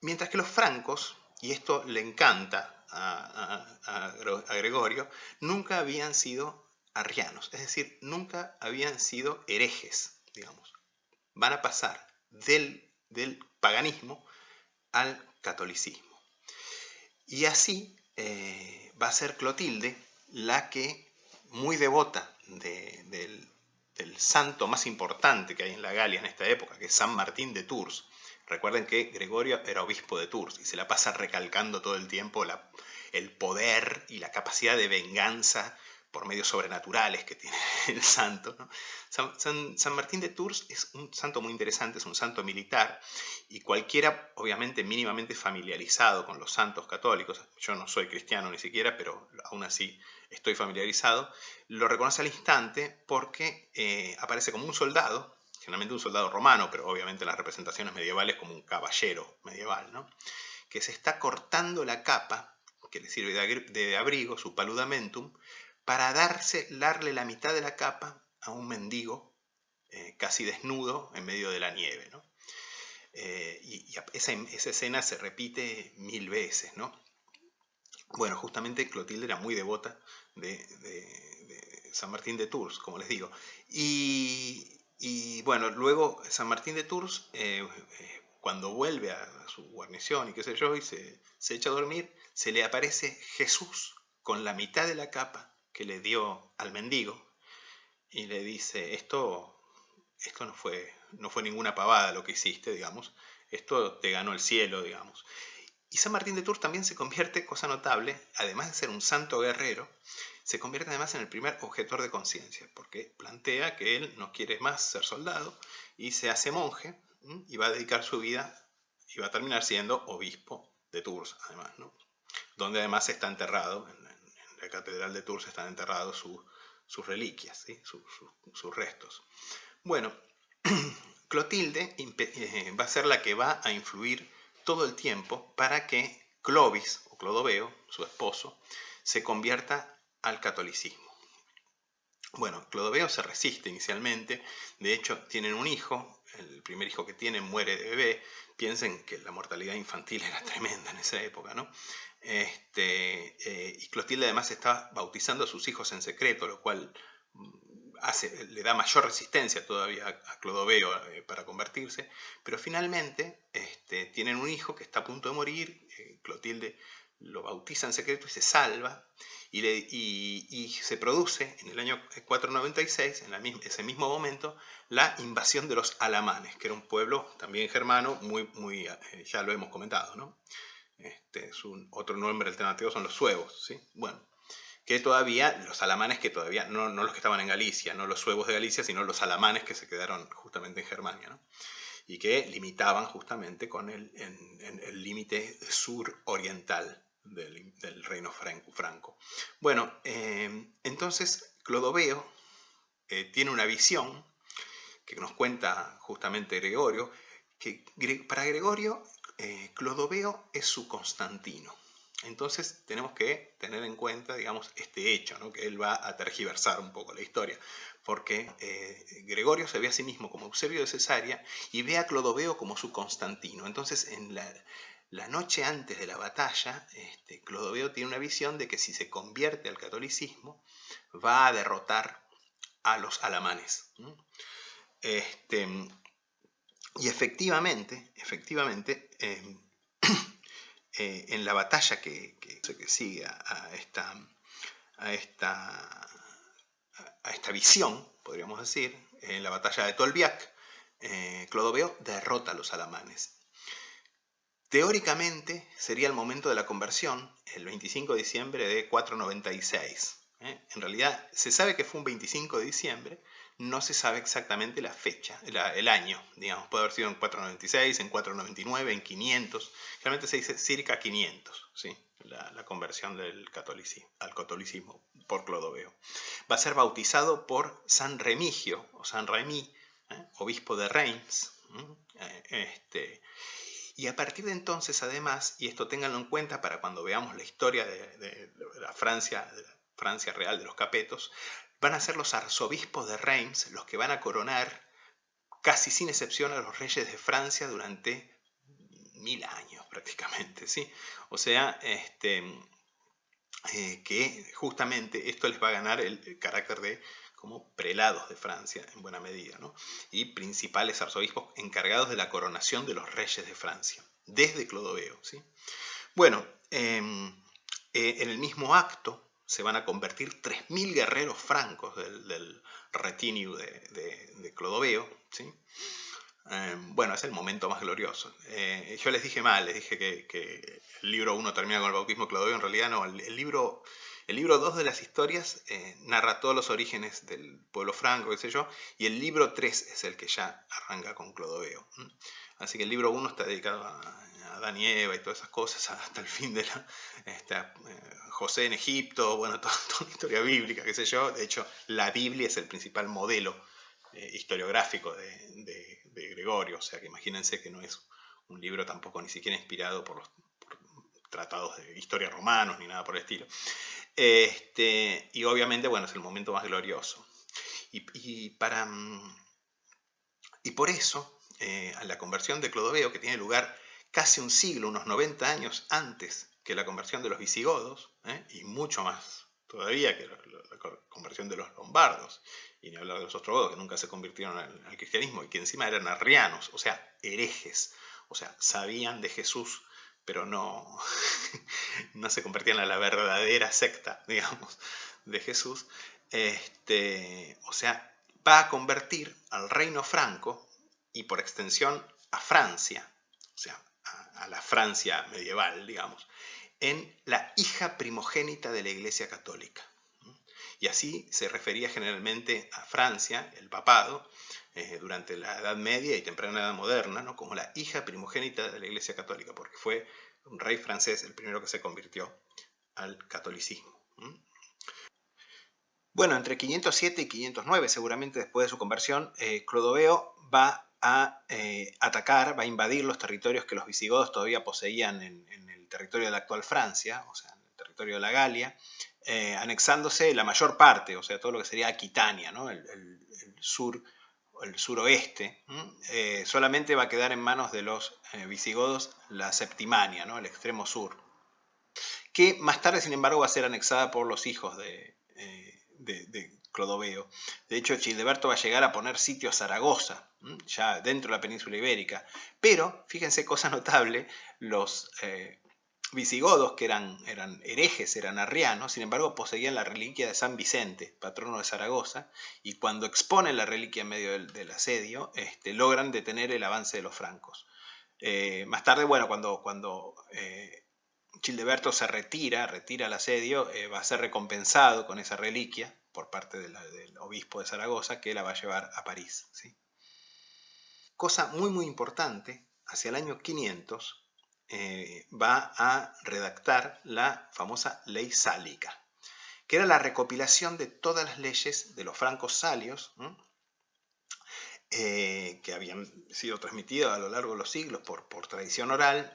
Mientras que los francos, y esto le encanta a Gregorio, nunca habían sido arrianos, es decir, nunca habían sido herejes, digamos. Van a pasar del paganismo al catolicismo. Y así va a ser Clotilde la que, muy devota del santo más importante que hay en la Galia en esta época, que es San Martín de Tours. Recuerden que Gregorio era obispo de Tours y se la pasa recalcando todo el tiempo el poder y la capacidad de venganza por medios sobrenaturales que tiene el santo, ¿no? San Martín de Tours es un santo muy interesante, es un santo militar, y cualquiera, obviamente, mínimamente familiarizado con los santos católicos, yo no soy cristiano ni siquiera, pero aún así estoy familiarizado, lo reconoce al instante porque aparece como un soldado, generalmente un soldado romano, pero obviamente en las representaciones medievales como un caballero medieval, ¿no? Que se está cortando la capa que le sirve de abrigo, su paludamentum, para darle la mitad de la capa a un mendigo casi desnudo en medio de la nieve, ¿no? Y esa escena se repite 1000 veces, ¿no? Bueno, justamente Clotilde era muy devota de San Martín de Tours, como les digo. Y bueno, luego San Martín de Tours, cuando vuelve a su guarnición y qué sé yo, y se echa a dormir, se le aparece Jesús con la mitad de la capa que le dio al mendigo y le dice, esto no fue ninguna pavada lo que hiciste, digamos, esto te ganó el cielo, digamos. Y San Martín de Tours también se convierte, cosa notable, además de ser un santo guerrero, se convierte además en el primer objetor de conciencia, porque plantea que él no quiere más ser soldado y se hace monje y va a dedicar su vida y va a terminar siendo obispo de Tours, además, ¿no? Donde además está enterrado, en la catedral de Tours están enterrados sus reliquias, ¿sí? Sus restos. Bueno, Clotilde va a ser la que va a influir todo el tiempo para que Clovis, o Clodoveo, su esposo, se convierta al catolicismo. Bueno, Clodoveo se resiste inicialmente, de hecho tienen un hijo, el primer hijo que tienen muere de bebé, piensen que la mortalidad infantil era tremenda en esa época, ¿no? Y Clotilde además está bautizando a sus hijos en secreto, lo cual le da mayor resistencia todavía a Clodoveo para convertirse, pero finalmente tienen un hijo que está a punto de morir, Clotilde lo bautiza en secreto y se salva, y se produce en el año 496, en ese mismo momento, la invasión de los alamanes, que era un pueblo también germano, ya lo hemos comentado, ¿no? Otro nombre alternativo son los suevos, ¿sí? Bueno, que todavía, los alamanes que todavía, no los que estaban en Galicia, no los suevos de Galicia, sino los alamanes que se quedaron justamente en Germania, ¿no? Y que limitaban justamente con el límite sur-oriental del reino franco. Bueno, entonces Clodoveo tiene una visión que nos cuenta justamente Gregorio, que para Gregorio Clodoveo es su Constantino. Entonces tenemos que tener en cuenta, digamos, este hecho, ¿no? Que él va a tergiversar un poco la historia, porque Gregorio se ve a sí mismo como Eusebio de Cesarea y ve a Clodoveo como su Constantino. Entonces, en la noche antes de la batalla, Clodoveo tiene una visión de que si se convierte al catolicismo, va a derrotar a los alamanes. Y efectivamente, en la batalla que sigue a esta visión, podríamos decir, en la batalla de Tolbiac, Clodoveo derrota a los alamanes. Teóricamente sería el momento de la conversión, el 25 de diciembre de 496. En realidad se sabe que fue un 25 de diciembre, no se sabe exactamente la fecha, el año, digamos, puede haber sido en 496, en 499, en 500, generalmente se dice circa 500, ¿sí? La conversión al catolicismo por Clodoveo. Va a ser bautizado por San Remigio, o San Remy, obispo de Reims, Y a partir de entonces, además, y esto ténganlo en cuenta para cuando veamos la historia de la Francia real de los Capetos, van a ser los arzobispos de Reims los que van a coronar casi sin excepción a los reyes de Francia durante 1000 años prácticamente, ¿sí? O sea, que justamente esto les va a ganar el carácter de como prelados de Francia en buena medida, ¿no? Y principales arzobispos encargados de la coronación de los reyes de Francia, desde Clodoveo, ¿sí? Bueno, en el mismo acto se van a convertir 3000 guerreros francos del retinue de Clodoveo, ¿sí? Bueno, es el momento más glorioso. Yo les dije mal, les dije que el libro 1 termina con el bautismo de Clodoveo, en realidad no, el libro 2 de las historias narra todos los orígenes del pueblo franco, qué sé yo, y el libro 3 es el que ya arranca con Clodoveo. Así que el libro 1 está dedicado a Adán y Eva y todas esas cosas, hasta el fin de José en Egipto, bueno, toda la historia bíblica, qué sé yo. De hecho, la Biblia es el principal modelo historiográfico de Gregorio, o sea que imagínense que no es un libro tampoco ni siquiera inspirado por tratados de historia romanos ni nada por el estilo. Y obviamente, bueno, es el momento más glorioso. Y por eso, a la conversión de Clodoveo, que tiene lugar casi un siglo, unos 90 años antes que la conversión de los visigodos, y mucho más todavía que la conversión de los lombardos, y ni hablar de los ostrogodos, que nunca se convirtieron al cristianismo y que encima eran arrianos, o sea, herejes, o sea, sabían de Jesús, pero no, no se convertían a la verdadera secta, digamos, de Jesús. O sea, va a convertir al reino franco y por extensión a Francia, o sea, a la Francia medieval, digamos, en la hija primogénita de la Iglesia Católica. Y así se refería generalmente a Francia, el papado, durante la Edad Media y temprana Edad Moderna, ¿no? Como la hija primogénita de la Iglesia Católica, porque fue un rey francés el primero que se convirtió al catolicismo. Bueno, entre 507 y 509, seguramente después de su conversión, Clodoveo va a atacar, va a invadir los territorios que los visigodos todavía poseían en el territorio de la actual Francia, o sea, en el territorio de la Galia, anexándose la mayor parte, o sea, todo lo que sería Aquitania, ¿no? el suroeste. Solamente va a quedar en manos de los visigodos la Septimania, ¿no? El extremo sur, que más tarde, sin embargo, va a ser anexada por los hijos de Clodoveo. De hecho, Childeberto va a llegar a poner sitio a Zaragoza, ya dentro de la península ibérica. Pero, fíjense, cosa notable, los visigodos, que eran herejes, eran arrianos, sin embargo, poseían la reliquia de San Vicente, patrono de Zaragoza, y cuando exponen la reliquia en medio del asedio, logran detener el avance de los francos. Más tarde, bueno, cuando Childeberto se retira el asedio, va a ser recompensado con esa reliquia por parte del obispo de Zaragoza, que la va a llevar a París, ¿sí? Cosa muy muy importante, hacia el año 500 va a redactar la famosa Ley Sálica, que era la recopilación de todas las leyes de los francos salios, que habían sido transmitidas a lo largo de los siglos por tradición oral,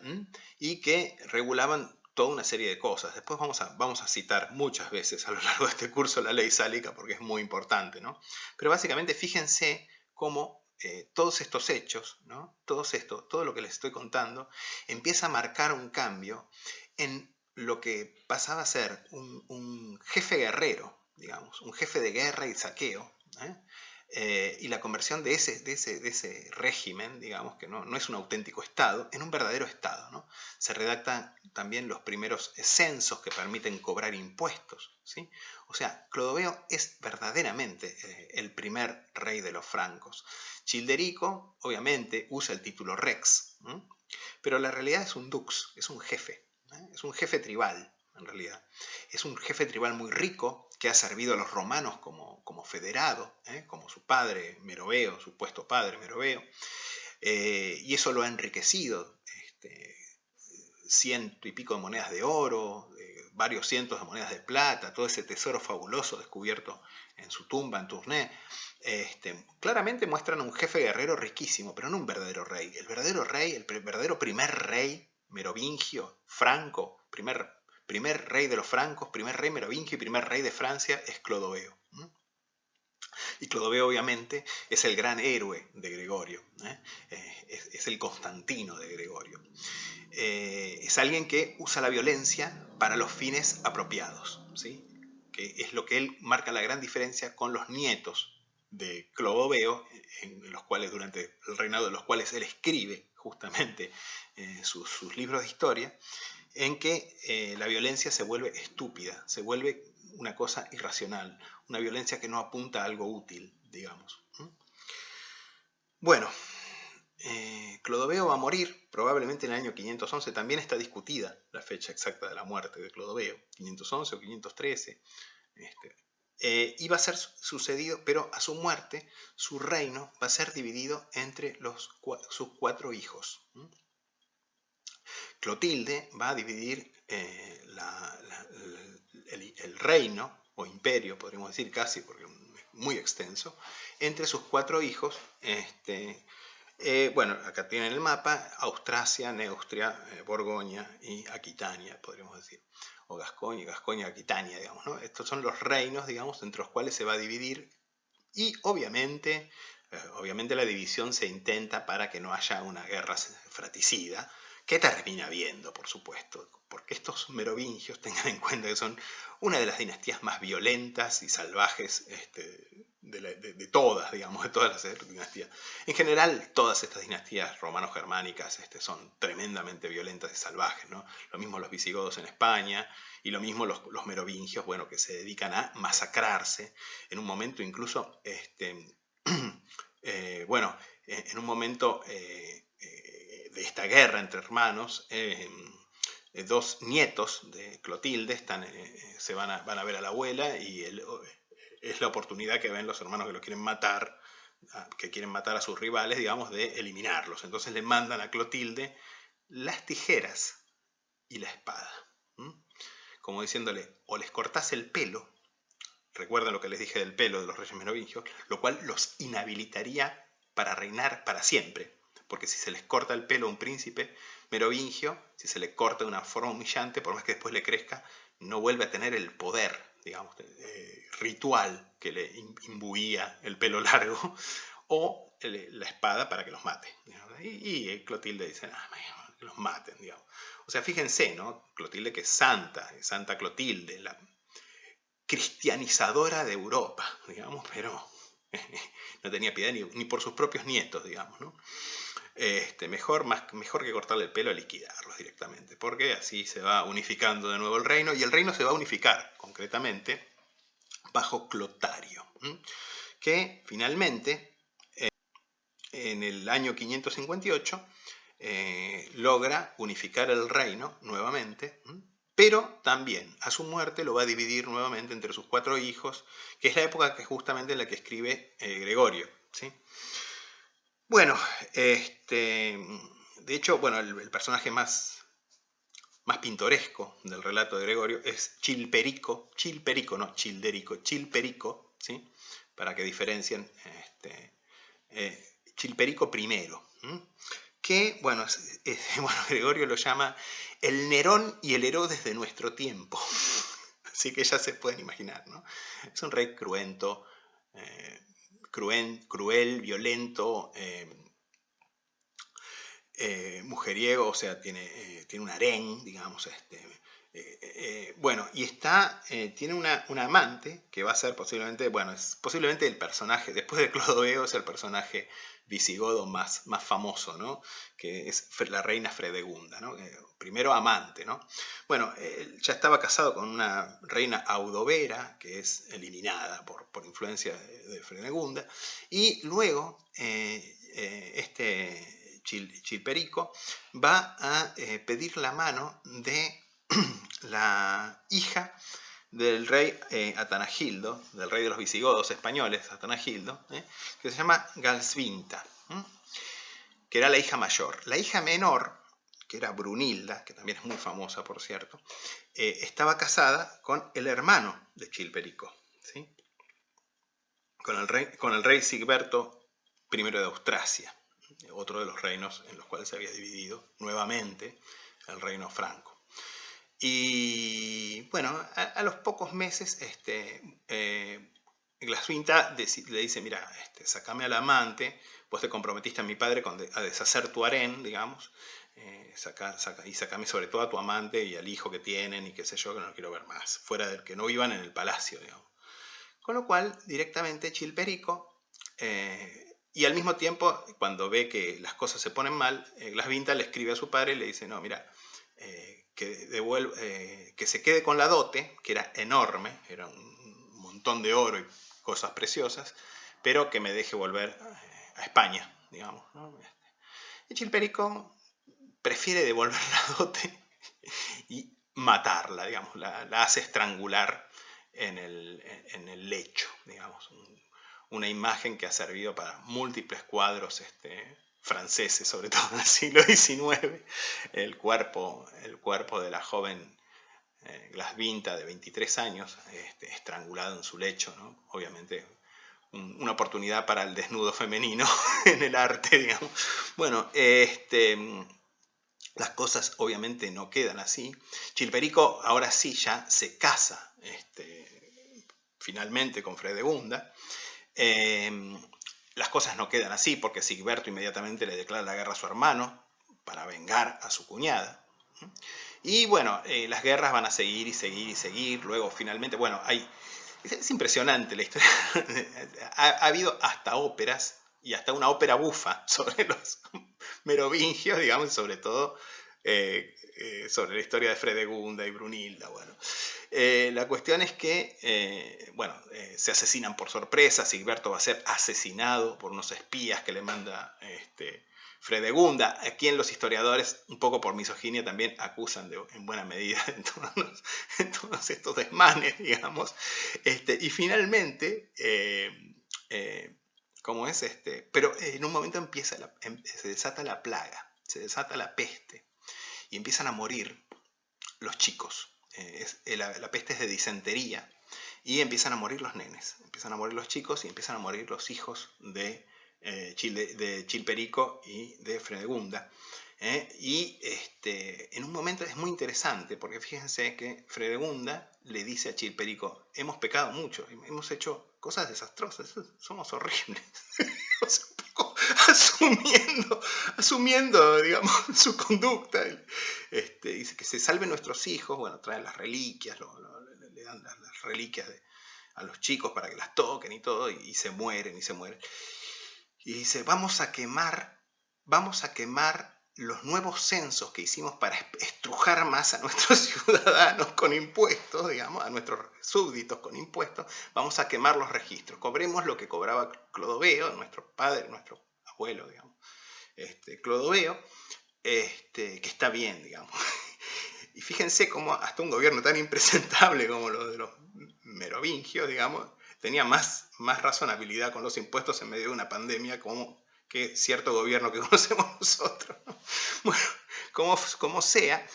y que regulaban toda una serie de cosas. Después vamos a citar muchas veces a lo largo de este curso la ley sálica porque es muy importante, ¿no? Pero básicamente fíjense cómo todos estos hechos, ¿no? Todo lo que les estoy contando, empieza a marcar un cambio en lo que pasaba a ser un jefe guerrero, digamos, un jefe de guerra y saqueo, y la conversión de ese régimen, digamos, que no es un auténtico Estado, en un verdadero Estado, ¿no? Se redactan también los primeros censos que permiten cobrar impuestos, ¿sí? O sea, Clodoveo es verdaderamente el primer rey de los francos. Childerico, obviamente, usa el título rex, pero la realidad es un dux, es un jefe, es un jefe tribal, en realidad. Es un jefe tribal muy rico que ha servido a los romanos como federado, como su padre Meroveo, supuesto padre Meroveo, y eso lo ha enriquecido. 100 y pico de monedas de oro, varios cientos de monedas de plata, todo ese tesoro fabuloso descubierto en su tumba en Tournai, claramente muestran a un jefe guerrero riquísimo, pero no un verdadero rey. El verdadero rey, verdadero primer rey merovingio, franco, primer rey de los francos, primer rey merovingio y primer rey de Francia es Clodoveo. Y Clodoveo obviamente es el gran héroe de Gregorio, es el Constantino de Gregorio. Es alguien que usa la violencia para los fines apropiados, ¿sí? Que es lo que él marca la gran diferencia con los nietos de Clodoveo, en los cuales, durante el reinado de los cuales él escribe justamente sus libros de historia, en que la violencia se vuelve estúpida, se vuelve una cosa irracional, una violencia que no apunta a algo útil, digamos. Bueno, Clodoveo va a morir probablemente en el año 511, también está discutida la fecha exacta de la muerte de Clodoveo, 511 o 513, y va a ser sucedido, pero a su muerte su reino va a ser dividido entre sus 4 hijos. Clotilde va a dividir el reino, o imperio, podríamos decir casi, porque es muy extenso, entre sus 4 hijos. Bueno, acá tienen el mapa: Austrasia, Neustria, Borgoña y Aquitania, podríamos decir, o Gascoña, Aquitania, digamos, ¿no? Estos son los reinos, digamos, entre los cuales se va a dividir, y obviamente la división se intenta para que no haya una guerra fratricida, que termina habiendo, por supuesto, porque estos merovingios, tengan en cuenta que son una de las dinastías más violentas y salvajes de todas, digamos, de todas las dinastías. En general, todas estas dinastías romano-germánicas son tremendamente violentas y salvajes, ¿no? Lo mismo los visigodos en España, y lo mismo los merovingios, bueno, que se dedican a masacrarse, en un momento incluso, bueno, en un momento de esta guerra entre hermanos, 2 nietos de Clotilde van a ver a la abuela, y es la oportunidad que ven los hermanos que quieren matar a sus rivales, digamos, de eliminarlos. Entonces le mandan a Clotilde las tijeras y la espada, como diciéndole: o les cortás el pelo, recuerden lo que les dije del pelo de los reyes merovingios, lo cual los inhabilitaría para reinar para siempre, porque si se les corta el pelo a un príncipe merovingio, si se le corta de una forma humillante, por más que después le crezca, no vuelve a tener el poder, digamos, ritual que le imbuía el pelo largo, o la espada para que los mate. Y Clotilde dice: que los maten, digamos. O sea, fíjense, ¿no? Clotilde, que es Santa Clotilde, la cristianizadora de Europa, digamos, pero no tenía piedad ni por sus propios nietos, digamos, ¿no? Mejor que cortarle el pelo, a liquidarlos directamente, porque así se va unificando de nuevo el reino, y el reino se va a unificar concretamente bajo Clotario, que finalmente en el año 558 logra unificar el reino nuevamente, pero también a su muerte lo va a dividir nuevamente entre sus 4 hijos, que es la época que justamente en la que escribe Gregorio, ¿sí? Bueno, de hecho, bueno, el personaje más pintoresco del relato de Gregorio es Chilperico, no Childerico, Chilperico, ¿sí? Para que diferencien, Chilperico I, que, bueno, Gregorio lo llama el Nerón y el Herodes de nuestro tiempo. Así que ya se pueden imaginar, ¿no? Es un rey cruento, cruel, violento, mujeriego, o sea, tiene un harén, digamos, bueno, y tiene una amante que va a ser posiblemente, bueno, es posiblemente el personaje, después de Clodoveo, es el personaje visigodo más famoso, ¿no? Que es la reina Fredegunda, ¿no? Primero amante, ¿no? Bueno, ya estaba casado con una reina Audovera, que es eliminada por influencia de Fredegunda, y luego Chilperico va a pedir la mano de la hija del rey Atanagildo, del rey de los visigodos españoles, Atanagildo, que se llama Galsvinta, que era la hija mayor. La hija menor que era Brunilda, que también es muy famosa, por cierto, estaba casada con el hermano de Chilperico, ¿sí? Con el rey Sigberto I de Austrasia, otro de los reinos en los cuales se había dividido nuevamente el reino franco. Y bueno, a los pocos meses Glasvinta le dice, mira, sacame al amante, vos te comprometiste a mi padre a deshacer tu harén, digamos, y sacame sobre todo a tu amante y al hijo que tienen y qué sé yo, que no lo quiero ver más, fuera del que no vivan en el palacio, digamos. Con lo cual, directamente Chilperico, y al mismo tiempo, cuando ve que las cosas se ponen mal, Glasvinta le escribe a su padre y le dice, no, mira, que se quede con la dote, que era enorme, era un montón de oro y cosas preciosas, pero que me deje volver a España, digamos, ¿no? Y Chilperico prefiere devolver la dote y matarla, digamos, la hace estrangular en el lecho, digamos, una imagen que ha servido para múltiples cuadros franceses, sobre todo en el siglo XIX, el cuerpo de la joven Glasvinta de 23 años, estrangulado en su lecho, ¿no? Obviamente una oportunidad para el desnudo femenino en el arte, digamos. Bueno, las cosas obviamente no quedan así. Chilperico ahora sí ya se casa finalmente con Fredegunda. Las cosas no quedan así porque Sigberto inmediatamente le declara la guerra a su hermano para vengar a su cuñada. Y bueno, las guerras van a seguir y seguir y seguir. Luego finalmente, bueno, es impresionante la historia. Ha habido hasta óperas y hasta una ópera bufa sobre los merovingios, digamos, sobre todo sobre la historia de Fredegunda y Brunilda. Bueno, la cuestión es que, se asesinan por sorpresa. Sigberto va a ser asesinado por unos espías que le manda Fredegunda, a quien los historiadores, un poco por misoginia, también acusan en buena medida en todos estos desmanes, digamos. Y finalmente, ¿cómo es? Pero en un momento se desata la plaga, se desata la peste, y empiezan a morir los chicos. La peste es de disentería, y empiezan a morir los nenes, empiezan a morir los chicos y empiezan a morir los hijos de Chilperico y de Fredegunda. Y en un momento es muy interesante, porque fíjense que Fredegunda le dice a Chilperico, hemos pecado mucho, hemos hecho cosas desastrosas, somos horribles. O sea, un poco asumiendo, digamos, su conducta. Dice que se salven nuestros hijos, bueno, traen las reliquias, le dan las reliquias a los chicos para que las toquen y todo, y se mueren. Y dice, vamos a quemar los nuevos censos que hicimos para estrujar más a nuestros ciudadanos con impuestos, digamos, a nuestros súbditos con impuestos. Vamos a quemar los registros. Cobremos lo que cobraba Clodoveo, nuestro padre, nuestro abuelo, digamos, Clodoveo, que está bien, digamos. Y fíjense cómo hasta un gobierno tan impresentable como lo de los merovingios, digamos, tenía más razonabilidad con los impuestos en medio de una pandemia que cierto gobierno que conocemos nosotros, ¿no? Bueno, como sea,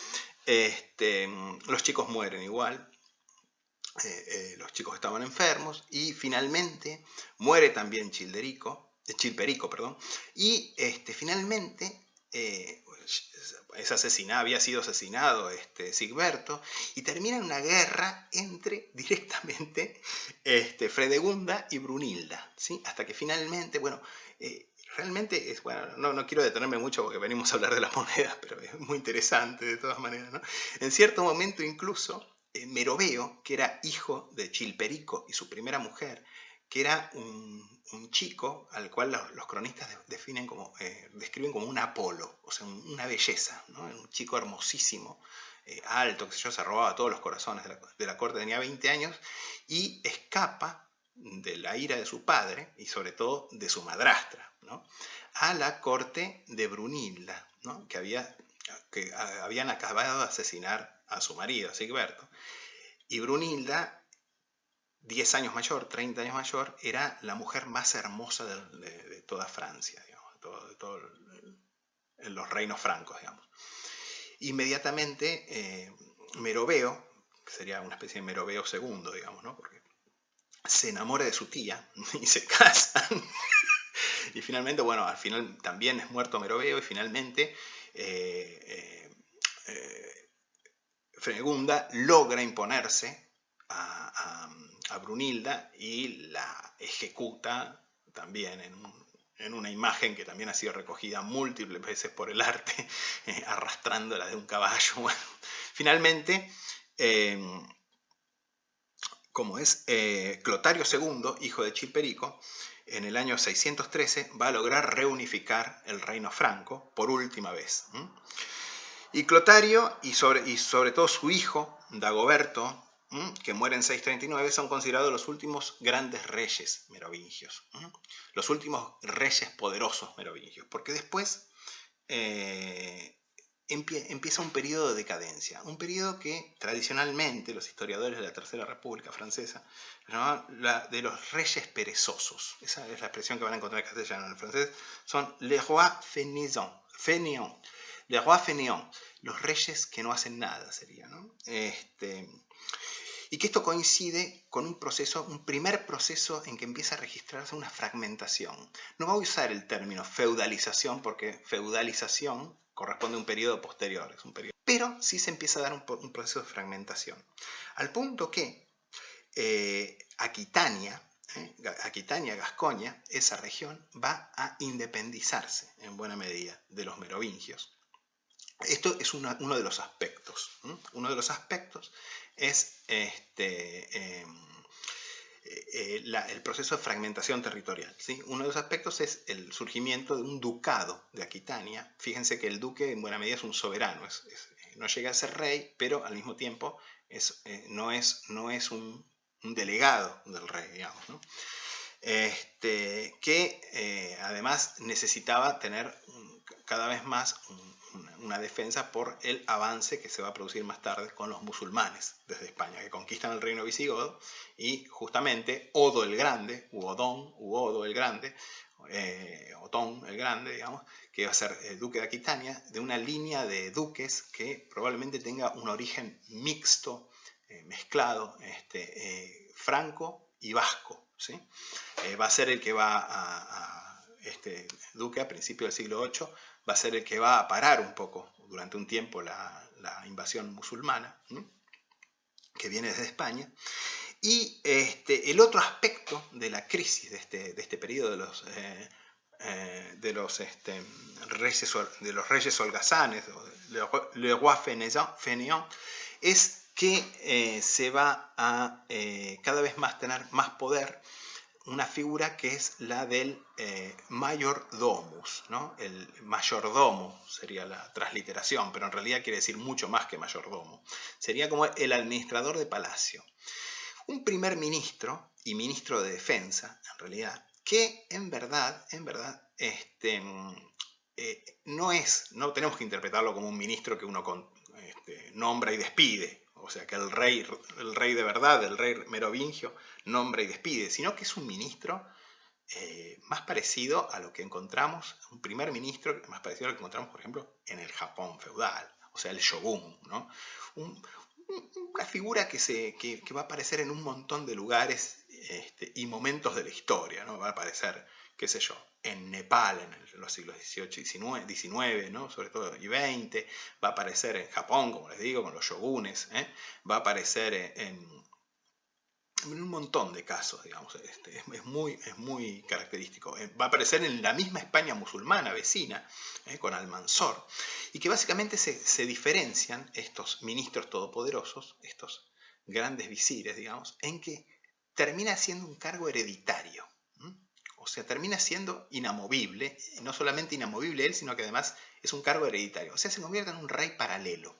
los chicos mueren igual. Los chicos estaban enfermos y finalmente muere también Chilperico, y finalmente había sido asesinado Sigberto, y termina en una guerra entre directamente Fredegunda y Brunilda, ¿sí? Hasta que finalmente, bueno, realmente no quiero detenerme mucho porque venimos a hablar de las monedas, pero es muy interesante de todas maneras, ¿no? En cierto momento incluso Meroveo, que era hijo de Chilperico y su primera mujer, que era un chico al cual los cronistas describen como un Apolo, o sea, una belleza, ¿no? Un chico hermosísimo, alto, que se robaba todos los corazones de la corte, tenía 20 años, y escapa de la ira de su padre y sobre todo de su madrastra, ¿no? A la corte de Brunilda, ¿no? que habían acabado de asesinar a su marido, Sigberto. Y Brunilda, 10 años mayor, 30 años mayor, era la mujer más hermosa de toda Francia, digamos, de todos los reinos francos, digamos. inmediatamente Meroveo, que sería una especie de Meroveo II, digamos, ¿no? Porque se enamora de su tía y se casan. Y finalmente, bueno, al final también es muerto Meroveo y finalmente Fregunda logra imponerse a Brunilda y la ejecuta también en una imagen que también ha sido recogida múltiples veces por el arte, arrastrándola de un caballo. Bueno, finalmente, como es Clotario II, hijo de Chilperico, en el año 613 va a lograr reunificar el reino franco por última vez. Y Clotario y sobre todo su hijo, Dagoberto, que muere en 639, son considerados los últimos grandes reyes merovingios, los últimos reyes poderosos merovingios, porque después empieza un periodo de decadencia, un periodo que tradicionalmente los historiadores de la Tercera República Francesa llamaban de los reyes perezosos. Esa es la expresión que van a encontrar en castellano. En el francés son les rois fainéants, les rois fainéants, los reyes que no hacen nada sería, ¿no? Y que esto coincide con un primer proceso en que empieza a registrarse una fragmentación. No voy a usar el término feudalización porque feudalización corresponde a un periodo posterior, pero sí se empieza a dar un proceso de fragmentación. Al punto que Aquitania, Gascoña, esa región va a independizarse en buena medida de los merovingios. Esto es uno de los aspectos. Uno de los aspectos es el proceso de fragmentación territorial, ¿sí? Uno de los aspectos es el surgimiento de un ducado de Aquitania. Fíjense que el duque en buena medida es un soberano, no llega a ser rey, pero al mismo tiempo no es un delegado del rey, digamos, ¿no? Que además necesitaba tener cada vez más una defensa por el avance que se va a producir más tarde con los musulmanes desde España, que conquistan el reino visigodo y justamente Odo el Grande, Odo el Grande, Otón el Grande, digamos, que va a ser duque de Aquitania, de una línea de duques que probablemente tenga un origen mixto, mezclado, franco y vasco, ¿sí? Va a ser el que va este duque a principios del siglo VIII, va a ser el que va a parar un poco durante un tiempo la invasión musulmana, ¿no? Que viene desde España. Y el otro aspecto de la crisis de este periodo de los reyes holgazanes, le roi fainéant, es que se va a cada vez más tener más poder una figura que es la del mayordomus, ¿no? El mayordomo sería la transliteración, pero en realidad quiere decir mucho más que mayordomo. Sería como el administrador de palacio. Un primer ministro y ministro de defensa, en realidad, que en verdad no tenemos que interpretarlo como un ministro que uno nombra y despide. O sea, que el rey de verdad, el rey merovingio, nombra y despide, sino que es un ministro más parecido a lo que encontramos, un primer ministro más parecido a lo que encontramos, por ejemplo, en el Japón feudal, o sea, el shogun, ¿no? Una figura que va a aparecer en un montón de lugares y momentos de la historia, ¿no? Va a aparecer, qué sé yo, en Nepal en los siglos XVIII y XIX, ¿no? Sobre todo y XX, va a aparecer en Japón, como les digo, con los shogunes, va a aparecer en un montón de casos, digamos, es muy característico. Va a aparecer en la misma España musulmana vecina, con Almanzor, y que básicamente se diferencian estos ministros todopoderosos, estos grandes visires, digamos, en que termina siendo un cargo hereditario. O sea, termina siendo inamovible, no solamente inamovible él, sino que además es un cargo hereditario. O sea, se convierte en un rey paralelo,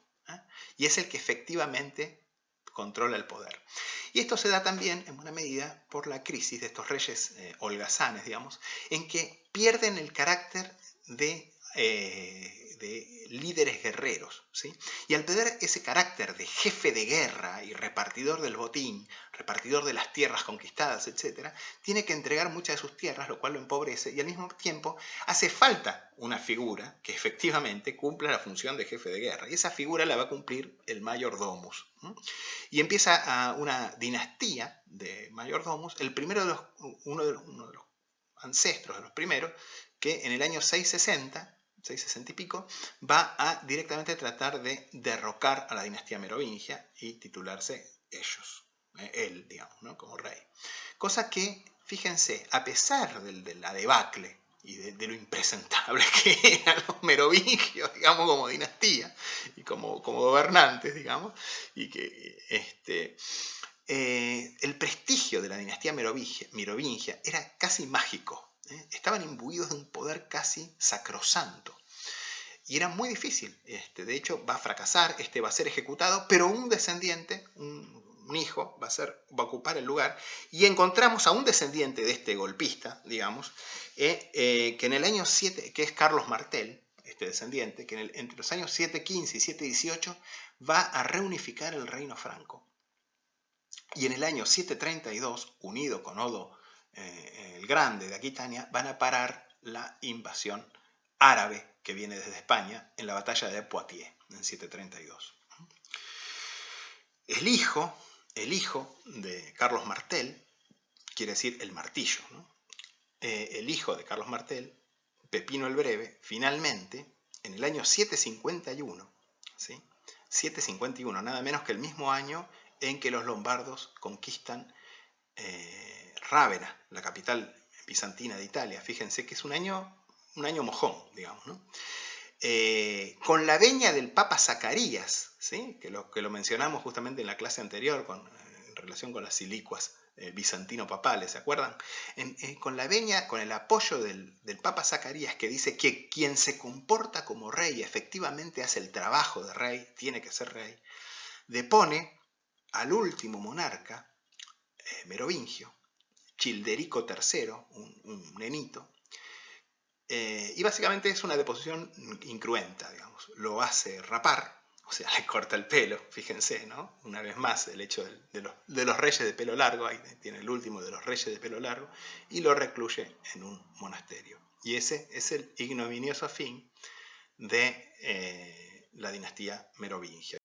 y es el que efectivamente controla el poder. Y esto se da también, en buena medida, por la crisis de estos reyes holgazanes, digamos, en que pierden el carácter de líderes guerreros, ¿sí? Y al perder ese carácter de jefe de guerra y repartidor del botín, repartidor de las tierras conquistadas, etc., tiene que entregar muchas de sus tierras, lo cual lo empobrece, y al mismo tiempo hace falta una figura que efectivamente cumpla la función de jefe de guerra. Y esa figura la va a cumplir el mayordomus. Y empieza una dinastía de mayordomos, uno de los ancestros de los primeros, que en el año 660 y pico, va a directamente tratar de derrocar a la dinastía merovingia y titularse él, digamos, ¿no? Como rey. Cosa que, fíjense, a pesar de la debacle y de lo impresentable que eran los merovingios, digamos, como dinastía y como gobernantes, digamos, y que el prestigio de la dinastía merovingia era casi mágico. Estaban imbuidos de un poder casi sacrosanto. Y era muy difícil. De hecho, va a fracasar, va a ser ejecutado, pero un descendiente, un hijo, va a ocupar el lugar. Y encontramos a un descendiente de este golpista, digamos, que en el año 7, que es Carlos Martel, este descendiente, que entre los años 715 y 718 va a reunificar el reino franco. Y en el año 732, unido con Odo el Grande de Aquitania, van a parar la invasión árabe que viene desde España en la batalla de Poitiers en 732. El hijo de Carlos Martel, quiere decir el martillo, ¿no? El hijo de Carlos Martel, Pepino el Breve, finalmente, en el año 751, ¿sí? 751, nada menos que el mismo año en que los lombardos conquistan Rávena, la capital bizantina de Italia. Fíjense que es un año mojón, digamos, ¿no? Con la veña del Papa Zacarías, ¿sí? que lo mencionamos justamente en la clase anterior en relación con las silicuas bizantino-papales, ¿se acuerdan? Con la veña, con el apoyo del Papa Zacarías, que dice que quien se comporta como rey efectivamente hace el trabajo de rey, tiene que ser rey, depone al último monarca merovingio, Childerico III, un nenito, y básicamente es una deposición incruenta, digamos. Lo hace rapar, o sea, le corta el pelo, fíjense, ¿no? Una vez más, el hecho de los reyes de pelo largo, ahí tiene el último de los reyes de pelo largo, y lo recluye en un monasterio. Y ese es el ignominioso fin de la dinastía merovingia.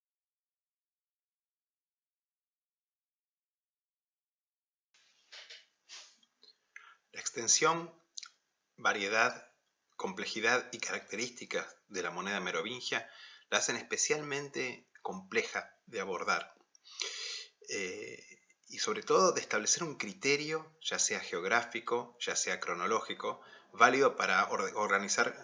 La extensión, variedad, complejidad y características de la moneda merovingia la hacen especialmente compleja de abordar y sobre todo de establecer un criterio, ya sea geográfico, ya sea cronológico, válido para organizar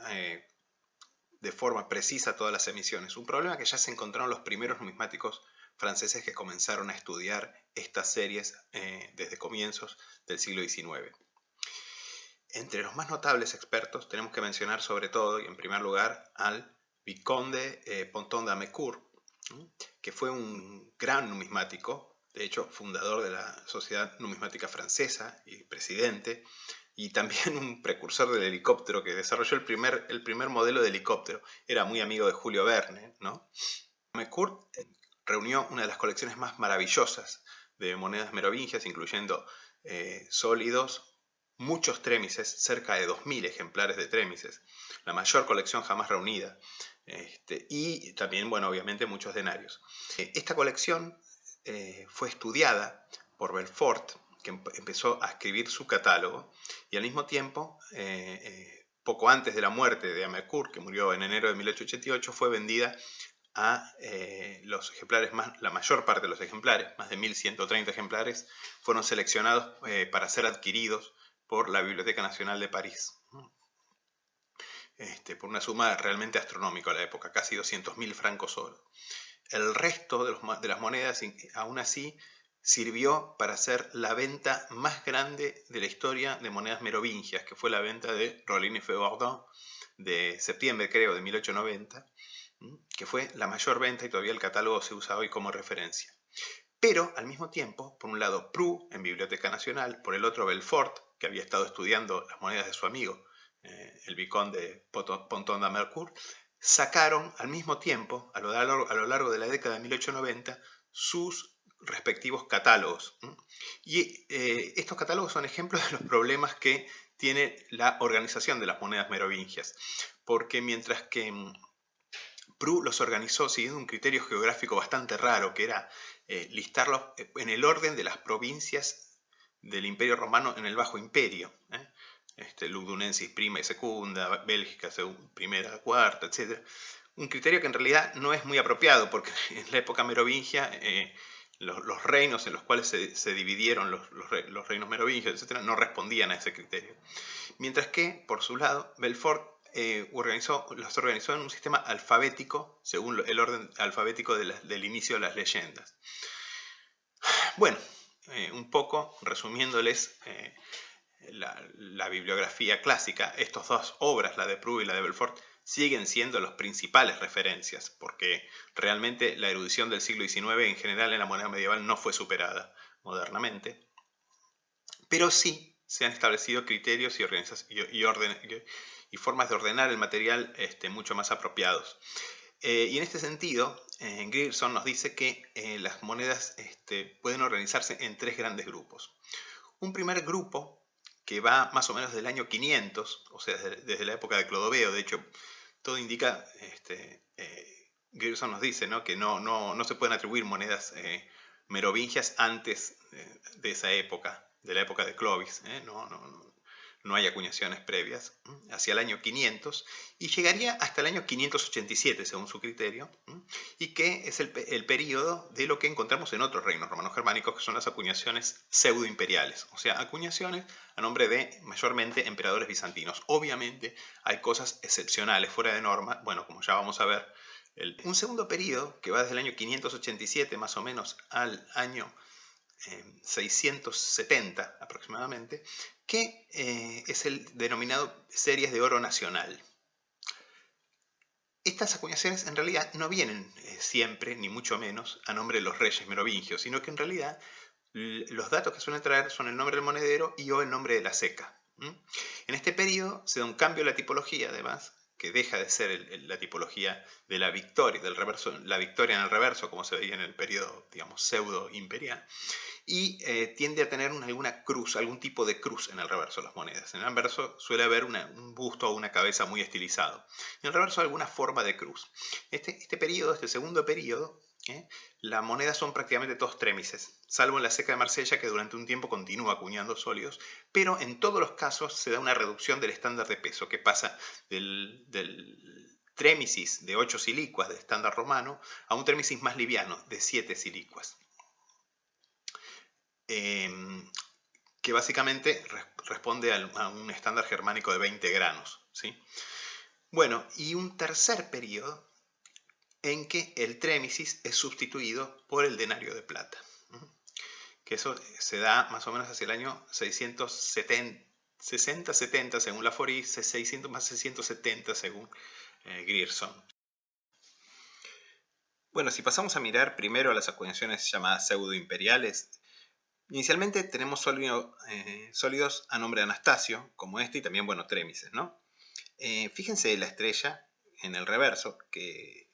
de forma precisa todas las emisiones. Un problema que ya se encontraron los primeros numismáticos franceses que comenzaron a estudiar estas series desde comienzos del siglo XIX. Entre los más notables expertos tenemos que mencionar sobre todo, y en primer lugar, al Vicomte Ponton d'Amécourt, que fue un gran numismático, de hecho fundador de la Sociedad Numismática Francesa y presidente, y también un precursor del helicóptero que desarrolló el primer modelo de helicóptero. Era muy amigo de Julio Verne, ¿no? D'Amécourt reunió una de las colecciones más maravillosas de monedas merovingias, incluyendo sólidos, muchos trémices, cerca de 2000 ejemplares de trémices, la mayor colección jamás reunida, y también, bueno, obviamente muchos denarios. Esta colección fue estudiada por Belfort, que empezó a escribir su catálogo, y al mismo tiempo, poco antes de la muerte de Amécourt, que murió en enero de 1888, fue vendida a los ejemplares, la mayor parte de los ejemplares, más de 1130 ejemplares, fueron seleccionados para ser adquiridos por la Biblioteca Nacional de París, por una suma realmente astronómica a la época, casi 200.000 francos oro. El resto de las monedas, aún así, sirvió para hacer la venta más grande de la historia de monedas merovingias, que fue la venta de Rollin y Feuardin de septiembre, creo, de 1890, que fue la mayor venta y todavía el catálogo se usa hoy como referencia. Pero, al mismo tiempo, por un lado Prou, en Biblioteca Nacional, por el otro Belfort, que había estado estudiando las monedas de su amigo, el Vicomte de Ponton d'Amécourt, sacaron al mismo tiempo, a lo largo de la década de 1890, sus respectivos catálogos. Y estos catálogos son ejemplos de los problemas que tiene la organización de las monedas merovingias, porque mientras que Prue los organizó siguiendo un criterio geográfico bastante raro, que era listarlos en el orden de las provincias del Imperio Romano en el Bajo Imperio. Lugdunensis prima y segunda, Bélgica primera, cuarta, etc. Un criterio que en realidad no es muy apropiado, porque en la época merovingia los reinos en los cuales se dividieron los reinos merovingios, etc., no respondían a ese criterio. Mientras que, por su lado, Belfort los organizó en un sistema alfabético, según el orden alfabético del inicio de las leyendas. Bueno, un poco resumiéndoles la bibliografía clásica, estas dos obras, la de Prue y la de Belfort, siguen siendo las principales referencias, porque realmente la erudición del siglo XIX en general en la moneda medieval no fue superada modernamente, pero sí se han establecido criterios y formas de ordenar el material mucho más apropiados. Y en este sentido, Grierson nos dice que las monedas pueden organizarse en tres grandes grupos. Un primer grupo que va más o menos del año 500, o sea, desde la época de Clodoveo. De hecho, todo indica, Grierson nos dice, ¿no?, que no se pueden atribuir monedas merovingias antes de esa época, de la época de Clovis. No hay acuñaciones previas, hacia el año 500, y llegaría hasta el año 587, según su criterio, y que es el periodo de lo que encontramos en otros reinos romanos germánicos, que son las acuñaciones pseudoimperiales, o sea, acuñaciones a nombre de mayormente emperadores bizantinos. Obviamente hay cosas excepcionales, fuera de norma, bueno, como ya vamos a ver. Un segundo periodo, que va desde el año 587 más o menos al año 670 aproximadamente, que es el denominado series de oro nacional. Estas acuñaciones en realidad no vienen siempre, ni mucho menos, a nombre de los reyes merovingios, sino que en realidad los datos que suelen traer son el nombre del monedero y o el nombre de la ceca. En este periodo se da un cambio en la tipología, además, que deja de ser la tipología de la victoria, del reverso, la victoria en el reverso, como se veía en el periodo, digamos, pseudo-imperial, y tiende a tener alguna cruz, algún tipo de cruz en el reverso de las monedas. En el anverso suele haber un busto o una cabeza muy estilizado. En el reverso alguna forma de cruz. Este segundo periodo, las monedas son prácticamente todos trémices, salvo en la ceca de Marsella, que durante un tiempo continúa acuñando sólidos, pero en todos los casos se da una reducción del estándar de peso, que pasa del trémisis de 8 silicuas de estándar romano a un trémisis más liviano de 7 silicuas. Que básicamente responde a un estándar germánico de 20 granos. ¿Sí? Bueno, y un tercer periodo en que el trémisis es sustituido por el denario de plata. Que eso se da más o menos hacia el año 60-70 según Laforie, 600 más 670 según Grierson. Bueno, si pasamos a mirar primero las acuñaciones llamadas pseudoimperiales, inicialmente tenemos sólidos a nombre de Anastasio, como este, y también, bueno, trémices, ¿no? Fíjense la estrella en el reverso, que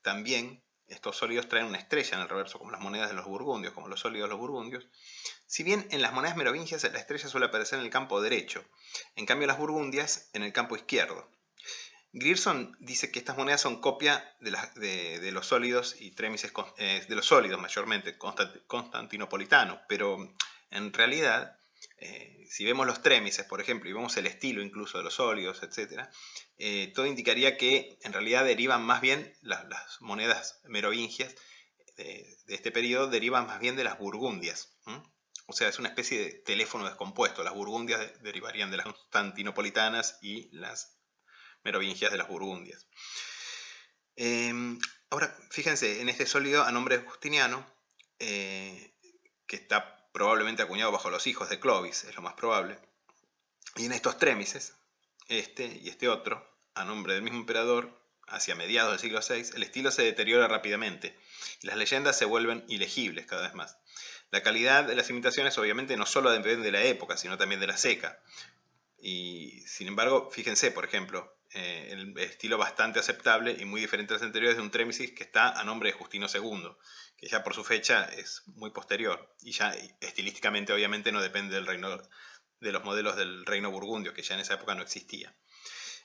también estos sólidos traen una estrella en el reverso, como las monedas de los burgundios, como los sólidos de los burgundios. Si bien en las monedas merovingias la estrella suele aparecer en el campo derecho, en cambio las burgundias en el campo izquierdo. Grierson dice que estas monedas son copia de los sólidos y trémices, de los sólidos mayormente, constantinopolitanos, pero en realidad, si vemos los trémices, por ejemplo, y vemos el estilo incluso de los sólidos, etc., todo indicaría que en realidad derivan más bien, las monedas merovingias de este periodo derivan más bien de las burgundias. O sea, es una especie de teléfono descompuesto. Las burgundias derivarían de las constantinopolitanas y las merovingias de las burgundias. Ahora, fíjense, en este sólido a nombre de Justiniano, que está probablemente acuñado bajo los hijos de Clovis, es lo más probable, y en estos trémices, este y este otro, a nombre del mismo emperador, hacia mediados del siglo VI, el estilo se deteriora rápidamente y las leyendas se vuelven ilegibles cada vez más. La calidad de las imitaciones obviamente no solo depende de la época, sino también de la ceca. Y sin embargo, fíjense, por ejemplo, el estilo bastante aceptable y muy diferente a los anteriores de un trémisis que está a nombre de Justino II, que ya por su fecha es muy posterior y ya estilísticamente obviamente no depende del reino, de los modelos del reino burgundio, que ya en esa época no existía.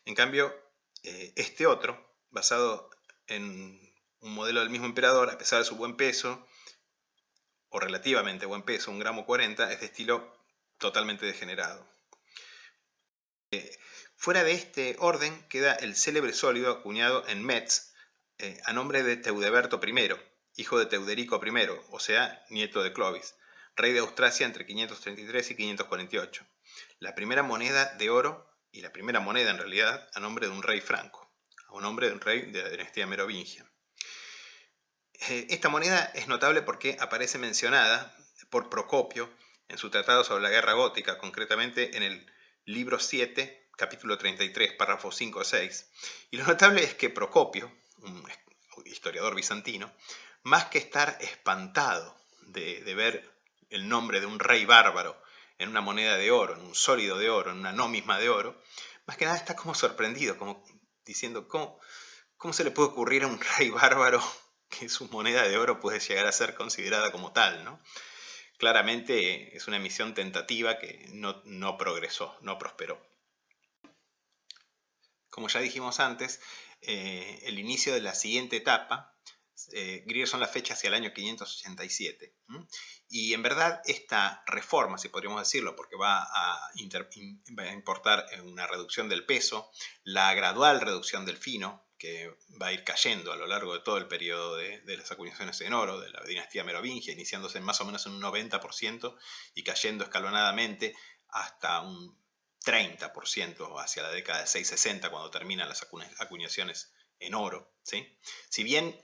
En cambio, este otro, basado en un modelo del mismo emperador, a pesar de su buen peso, o relativamente buen peso, 1,40 gramos, es de estilo totalmente degenerado. Fuera de este orden queda el célebre sólido acuñado en Metz a nombre de Teudeberto I, hijo de Teuderico I, o sea, nieto de Clovis, rey de Austrasia entre 533 y 548. La primera moneda de oro, y la primera moneda en realidad, a nombre de un rey franco, a nombre de un rey de la dinastía merovingia. Esta moneda es notable porque aparece mencionada por Procopio en su tratado sobre la guerra gótica, concretamente en el libro 7, capítulo 33, párrafos 5 o 6. Y lo notable es que Procopio, un historiador bizantino, más que estar espantado de ver el nombre de un rey bárbaro en una moneda de oro, en un sólido de oro, en una nomisma de oro, más que nada está como sorprendido, como diciendo, ¿cómo se le puede ocurrir a un rey bárbaro que su moneda de oro puede llegar a ser considerada como tal, ¿no? Claramente es una emisión tentativa que no progresó, no prosperó. Como ya dijimos antes, el inicio de la siguiente etapa, Grierson la fecha hacia el año 587. Y en verdad esta reforma, si podríamos decirlo, porque va a importar una reducción del peso, la gradual reducción del fino, que va a ir cayendo a lo largo de todo el periodo de las acuñaciones en oro, de la dinastía merovingia, iniciándose más o menos en un 90% y cayendo escalonadamente hasta un 30% hacia la década de 660, cuando terminan las acuñaciones en oro, ¿sí? Si bien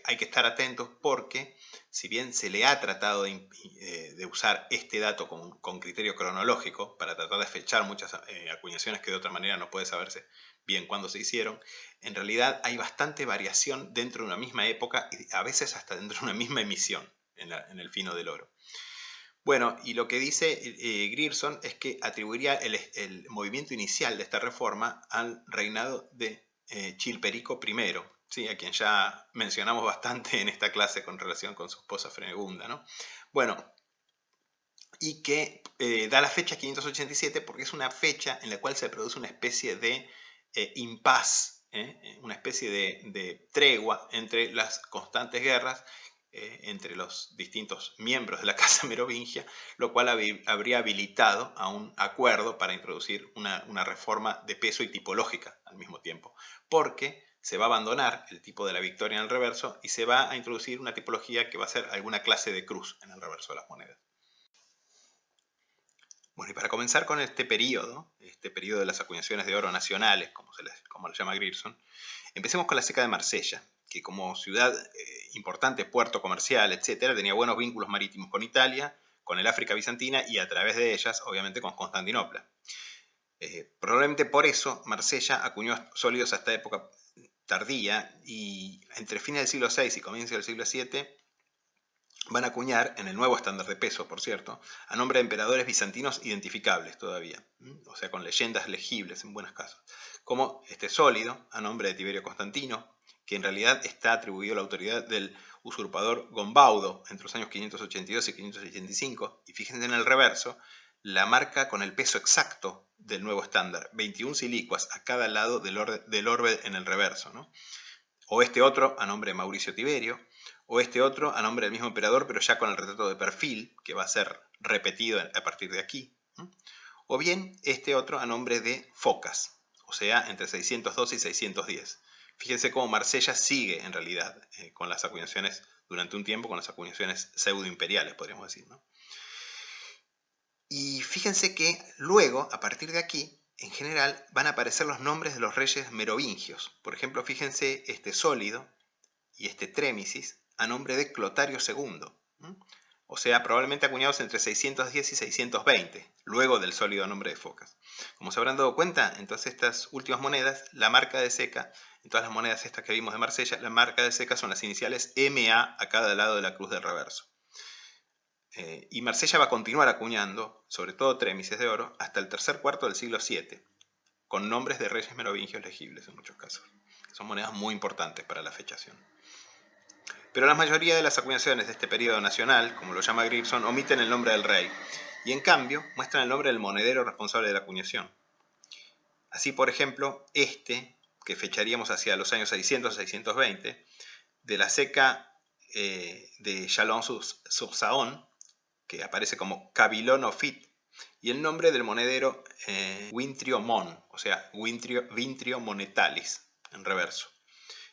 hay que estar atentos porque, si bien se le ha tratado de usar este dato con criterio cronológico para tratar de fechar muchas acuñaciones que de otra manera no puede saberse bien cuándo se hicieron, en realidad hay bastante variación dentro de una misma época y a veces hasta dentro de una misma emisión en el fino del oro. Bueno, y lo que dice Grierson es que atribuiría el movimiento inicial de esta reforma al reinado de Chilperico I, ¿sí? A quien ya mencionamos bastante en esta clase con relación con su esposa Frenegunda, ¿no? Bueno, y que da la fecha 587 porque es una fecha en la cual se produce una especie de impas, una especie de tregua entre las constantes guerras entre los distintos miembros de la Casa Merovingia, lo cual habría habilitado a un acuerdo para introducir una reforma de peso y tipológica al mismo tiempo, porque se va a abandonar el tipo de la victoria en el reverso y se va a introducir una tipología que va a ser alguna clase de cruz en el reverso de las monedas. Bueno, y para comenzar con este periodo de las acuñaciones de oro nacionales, como lo llama Grierson, empecemos con la ceca de Marsella, que como ciudad importante, puerto comercial, etc., tenía buenos vínculos marítimos con Italia, con el África bizantina y a través de ellas, obviamente, con Constantinopla. Probablemente por eso Marsella acuñó sólidos hasta época tardía y entre fines del siglo VI y comienzos del siglo VII van a acuñar, en el nuevo estándar de peso, por cierto, a nombre de emperadores bizantinos identificables todavía, o sea, con leyendas legibles en buenos casos, como este sólido, a nombre de Tiberio Constantino, que en realidad está atribuido a la autoridad del usurpador Gombaudo entre los años 582 y 585, y fíjense en el reverso, la marca con el peso exacto del nuevo estándar, 21 silicuas a cada lado del orbe en el reverso, ¿no? O este otro a nombre de Mauricio Tiberio, o este otro a nombre del mismo emperador, pero ya con el retrato de perfil, que va a ser repetido a partir de aquí. O bien este otro a nombre de Focas, o sea, entre 602 y 610. Fíjense cómo Marsella sigue en realidad con las acuñaciones durante un tiempo, con las acuñaciones pseudo-imperiales, podríamos decir, ¿no? Y fíjense que luego, a partir de aquí, en general, van a aparecer los nombres de los reyes merovingios. Por ejemplo, fíjense este sólido y este trémisis a nombre de Clotario II. O sea, probablemente acuñados entre 610 y 620, luego del sólido nombre de Focas. Como se habrán dado cuenta, entonces estas últimas monedas, la marca de ceca, en todas las monedas estas que vimos de Marsella, la marca de ceca son las iniciales MA a cada lado de la cruz del reverso. Y Marsella va a continuar acuñando, sobre todo trémices de oro, hasta el tercer cuarto del siglo VII, con nombres de reyes merovingios legibles en muchos casos. Son monedas muy importantes para la fechación. Pero la mayoría de las acuñaciones de este periodo nacional, como lo llama Grierson, omiten el nombre del rey y en cambio muestran el nombre del monedero responsable de la acuñación. Así, por ejemplo, que fecharíamos hacia los años 600-620, de la ceca de Chalon-sur-Saône, que aparece como Cabilon Ofit, y el nombre del monedero Vintrio Mon, o sea, Vintrio Monetalis, en reverso.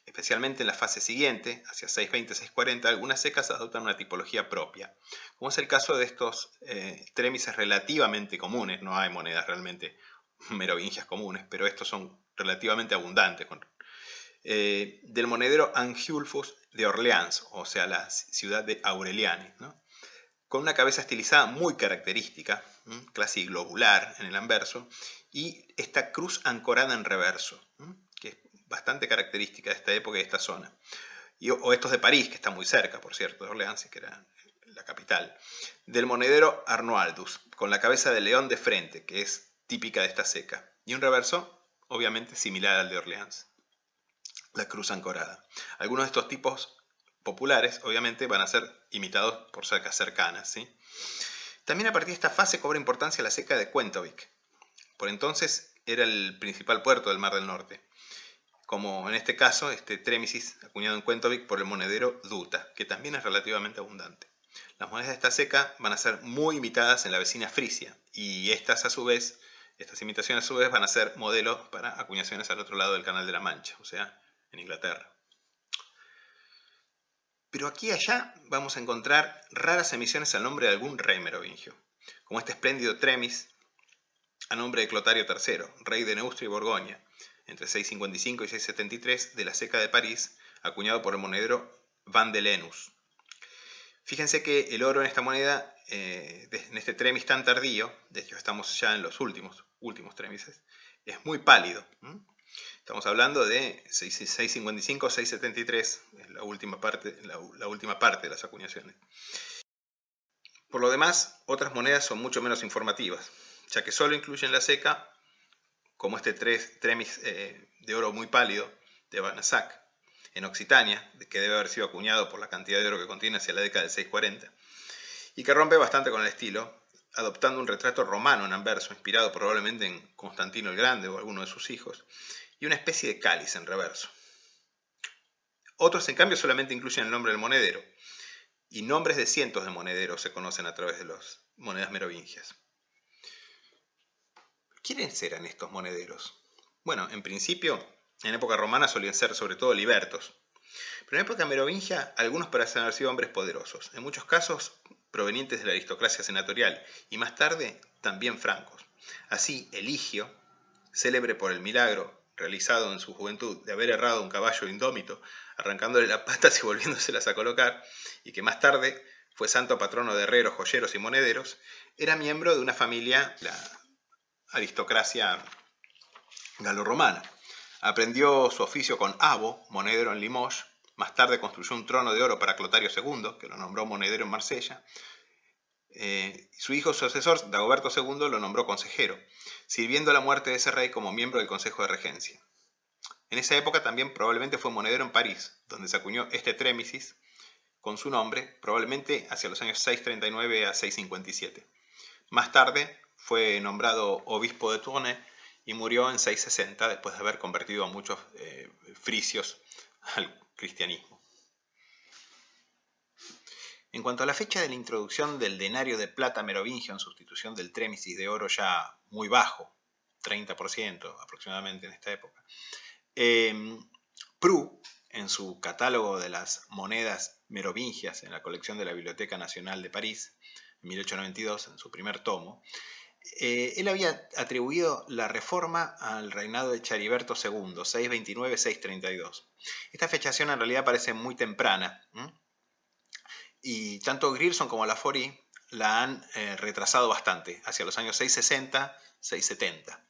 Especialmente en la fase siguiente, hacia 620-640, algunas secas adoptan una tipología propia, como es el caso de estos trémices relativamente comunes. No hay monedas realmente merovingias comunes, pero estos son relativamente abundantes, del monedero Angiulfus de Orleans, o sea, la ciudad de Aureliani, ¿no? Con una cabeza estilizada muy característica, casi globular en el anverso, y esta cruz ancorada en reverso, que es bastante característica de esta época y de esta zona. O estos de París, que está muy cerca, por cierto, de Orleans, que era la capital. Del monedero Arnoaldus, con la cabeza de león de frente, que es típica de esta ceca, y un reverso, obviamente, similar al de Orleans. La cruz ancorada. Algunos de estos tipos populares, obviamente, van a ser imitados por secas cercanas, ¿sí? También a partir de esta fase cobra importancia la ceca de Quentovic. Por entonces era el principal puerto del Mar del Norte, como en este caso este trémisis acuñado en Quentovic por el monedero Duta, que también es relativamente abundante. Las monedas de esta ceca van a ser muy imitadas en la vecina Frisia, y estas imitaciones a su vez van a ser modelos para acuñaciones al otro lado del Canal de la Mancha, o sea, en Inglaterra. Pero aquí y allá vamos a encontrar raras emisiones al nombre de algún rey merovingio, como este espléndido tremis a nombre de Clotario III, rey de Neustria y Borgoña, entre 655 y 673 de la ceca de París, acuñado por el monedero Van de Lenus. Fíjense que el oro en esta moneda, en este tremis tan tardío, de hecho estamos ya en los últimos tremises, es muy pálido. Estamos hablando de 655-673, la última parte de las acuñaciones. Por lo demás, otras monedas son mucho menos informativas, ya que solo incluyen la ceca, como este tremis de oro muy pálido de Banassac, en Occitania, que debe haber sido acuñado por la cantidad de oro que contiene hacia la década del 640, y que rompe bastante con el estilo, adoptando un retrato romano en anverso, inspirado probablemente en Constantino el Grande o alguno de sus hijos, y una especie de cáliz en reverso. Otros, en cambio, solamente incluyen el nombre del monedero, y nombres de cientos de monederos se conocen a través de las monedas merovingias. ¿Quiénes eran estos monederos? Bueno, en principio, en época romana solían ser sobre todo libertos, pero en época merovingia algunos parecen haber sido hombres poderosos, en muchos casos provenientes de la aristocracia senatorial, y más tarde también francos. Así, Eligio, célebre por el milagro realizado en su juventud de haber errado un caballo indómito, arrancándole las patas y volviéndoselas a colocar, y que más tarde fue santo patrono de herreros, joyeros y monederos, era miembro de una familia, la aristocracia galorromana. Aprendió su oficio con Abo, monedero en Limoges. Más tarde construyó un trono de oro para Clotario II, que lo nombró monedero en Marsella. Su hijo sucesor, Dagoberto II, lo nombró consejero, sirviendo a la muerte de ese rey como miembro del Consejo de Regencia. En esa época también probablemente fue monedero en París, donde se acuñó este trémisis con su nombre, probablemente hacia los años 639 a 657. Más tarde fue nombrado obispo de Tournai y murió en 660 después de haber convertido a muchos frisios al cristianismo. En cuanto a la fecha de la introducción del denario de plata merovingio en sustitución del trémisis de oro ya muy bajo, 30% aproximadamente en esta época, Prou, en su catálogo de las monedas merovingias en la colección de la Biblioteca Nacional de París, en 1892, en su primer tomo, él había atribuido la reforma al reinado de Chariberto II, 629-632. Esta fechación en realidad parece muy temprana, y tanto Grierson como Laforie la han retrasado bastante, hacia los años 660-670.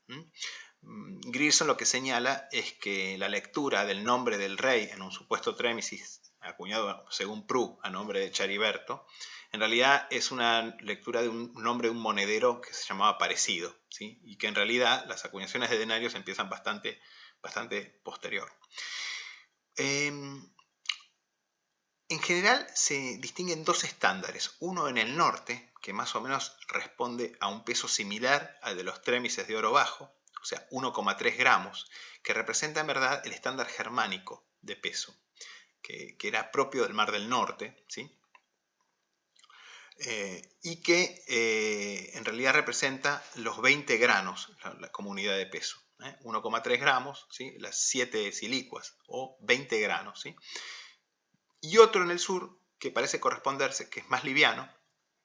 Grierson lo que señala es que la lectura del nombre del rey en un supuesto trémisis acuñado según Prue a nombre de Chariberto, en realidad es una lectura de un nombre de un monedero que se llamaba Parecido, ¿sí? Y que en realidad las acuñaciones de denarios empiezan bastante posterior. En general se distinguen dos estándares, uno en el norte, que más o menos responde a un peso similar al de los trémices de oro bajo, o sea, 1,3 gramos, que representa en verdad el estándar germánico de peso, que era propio del Mar del Norte, ¿sí? Y que en realidad representa los 20 granos, la comunidad de peso. 1,3 gramos, ¿sí? Las 7 silicuas, o 20 granos, ¿sí? Y otro en el sur que parece corresponderse, que es más liviano,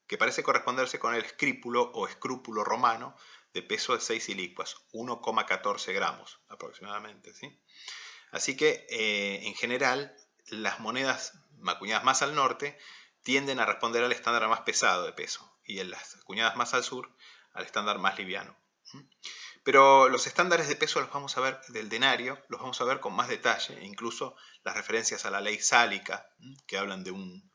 que parece corresponderse con el escrípulo o escrúpulo romano de peso de 6 silicuas, 1,14 gramos aproximadamente, ¿sí? Así que en general las monedas acuñadas más al norte tienden a responder al estándar más pesado de peso y en las acuñadas más al sur al estándar más liviano. Pero los estándares de peso los vamos a ver del denario, los vamos a ver con más detalle, e incluso las referencias a la ley sálica, que hablan de un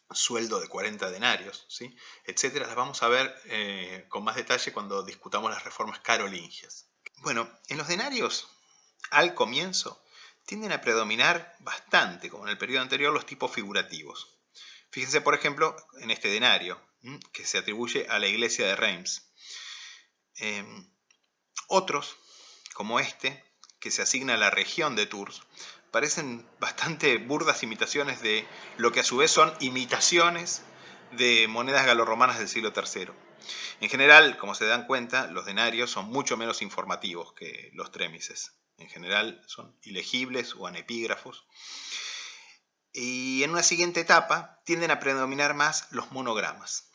sueldo de 40 denarios, ¿sí? Etcétera, las vamos a ver con más detalle cuando discutamos las reformas carolingias. Bueno, en los denarios, al comienzo, tienden a predominar bastante, como en el periodo anterior, los tipos figurativos. Fíjense, por ejemplo, en este denario, que se atribuye a la iglesia de Reims. Otros, como este, que se asigna a la región de Tours, parecen bastante burdas imitaciones de lo que a su vez son imitaciones de monedas galorromanas del siglo III. En general, como se dan cuenta, los denarios son mucho menos informativos que los trémices. En general son ilegibles o anepígrafos. Y en una siguiente etapa tienden a predominar más los monogramas.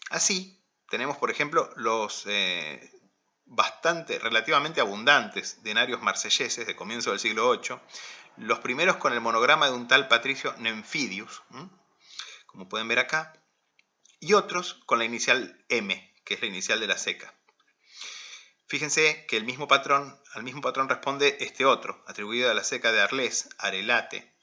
Así, tenemos por ejemplo los relativamente abundantes denarios marselleses de comienzo del siglo VIII, los primeros con el monograma de un tal Patricio Nymphidius, como pueden ver acá, y otros con la inicial M, que es la inicial de la seca. Fíjense que al mismo patrón responde este otro, atribuido a la seca de Arles, Arelate,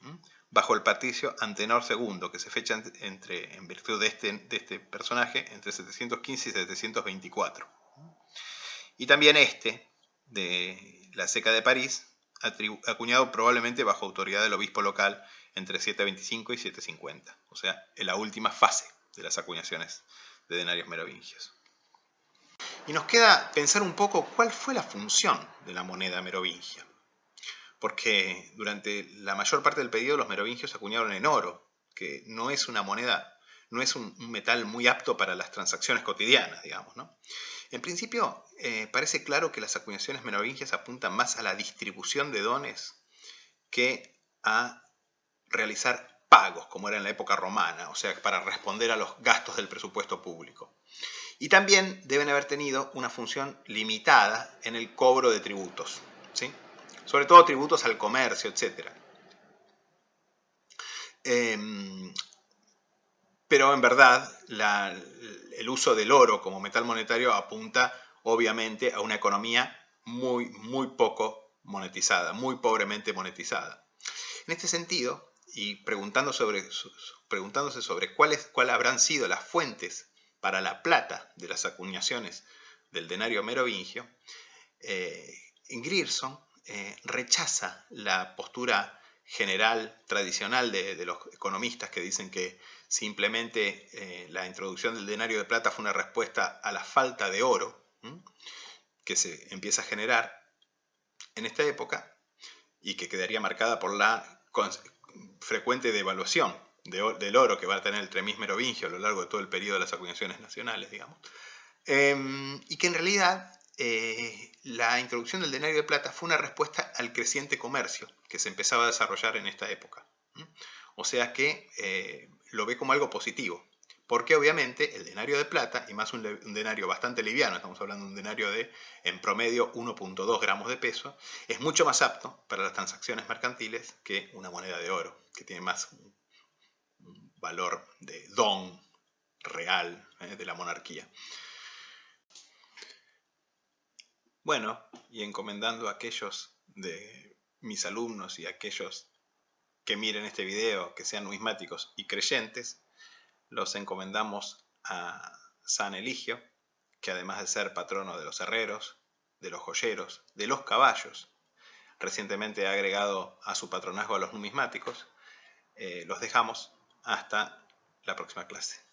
bajo el patricio Antenor II, que se fecha en virtud de este personaje entre 715 y 724. Y también este, de la seca de París, acuñado probablemente bajo autoridad del obispo local entre 725 y 750, o sea, en la última fase de las acuñaciones de denarios merovingios. Y nos queda pensar un poco cuál fue la función de la moneda merovingia. Porque durante la mayor parte del periodo los merovingios acuñaron en oro, que no es una moneda, no es un metal muy apto para las transacciones cotidianas, digamos, ¿no? En principio, parece claro que las acuñaciones merovingias apuntan más a la distribución de dones que a realizar pagos, como era en la época romana, o sea, para responder a los gastos del presupuesto público. Y también deben haber tenido una función limitada en el cobro de tributos, ¿sí? Sobre todo tributos al comercio, etc. Pero en verdad el uso del oro como metal monetario apunta obviamente a una economía muy poco monetizada, muy pobremente monetizada. En este sentido, y preguntándose sobre cuáles habrán sido las fuentes para la plata de las acuñaciones del denario merovingio, Grierson rechaza la postura general, tradicional de los economistas que dicen que simplemente la introducción del denario de plata fue una respuesta a la falta de oro que se empieza a generar en esta época y que quedaría marcada por la frecuente devaluación del oro que va a tener el tremis merovingio a lo largo de todo el periodo de las acuñaciones nacionales, digamos. Y que en realidad la introducción del denario de plata fue una respuesta al creciente comercio que se empezaba a desarrollar en esta época. O sea que lo ve como algo positivo, porque obviamente el denario de plata, y más un denario bastante liviano, estamos hablando de un denario de en promedio 1,2 gramos de peso, es mucho más apto para las transacciones mercantiles que una moneda de oro, que tiene más un valor de don real de la monarquía. Bueno, y encomendando a aquellos de mis alumnos y aquellos que miren este video, que sean numismáticos y creyentes, los encomendamos a San Eligio, que además de ser patrono de los herreros, de los joyeros, de los caballos, recientemente ha agregado a su patronazgo a los numismáticos. Los dejamos hasta la próxima clase.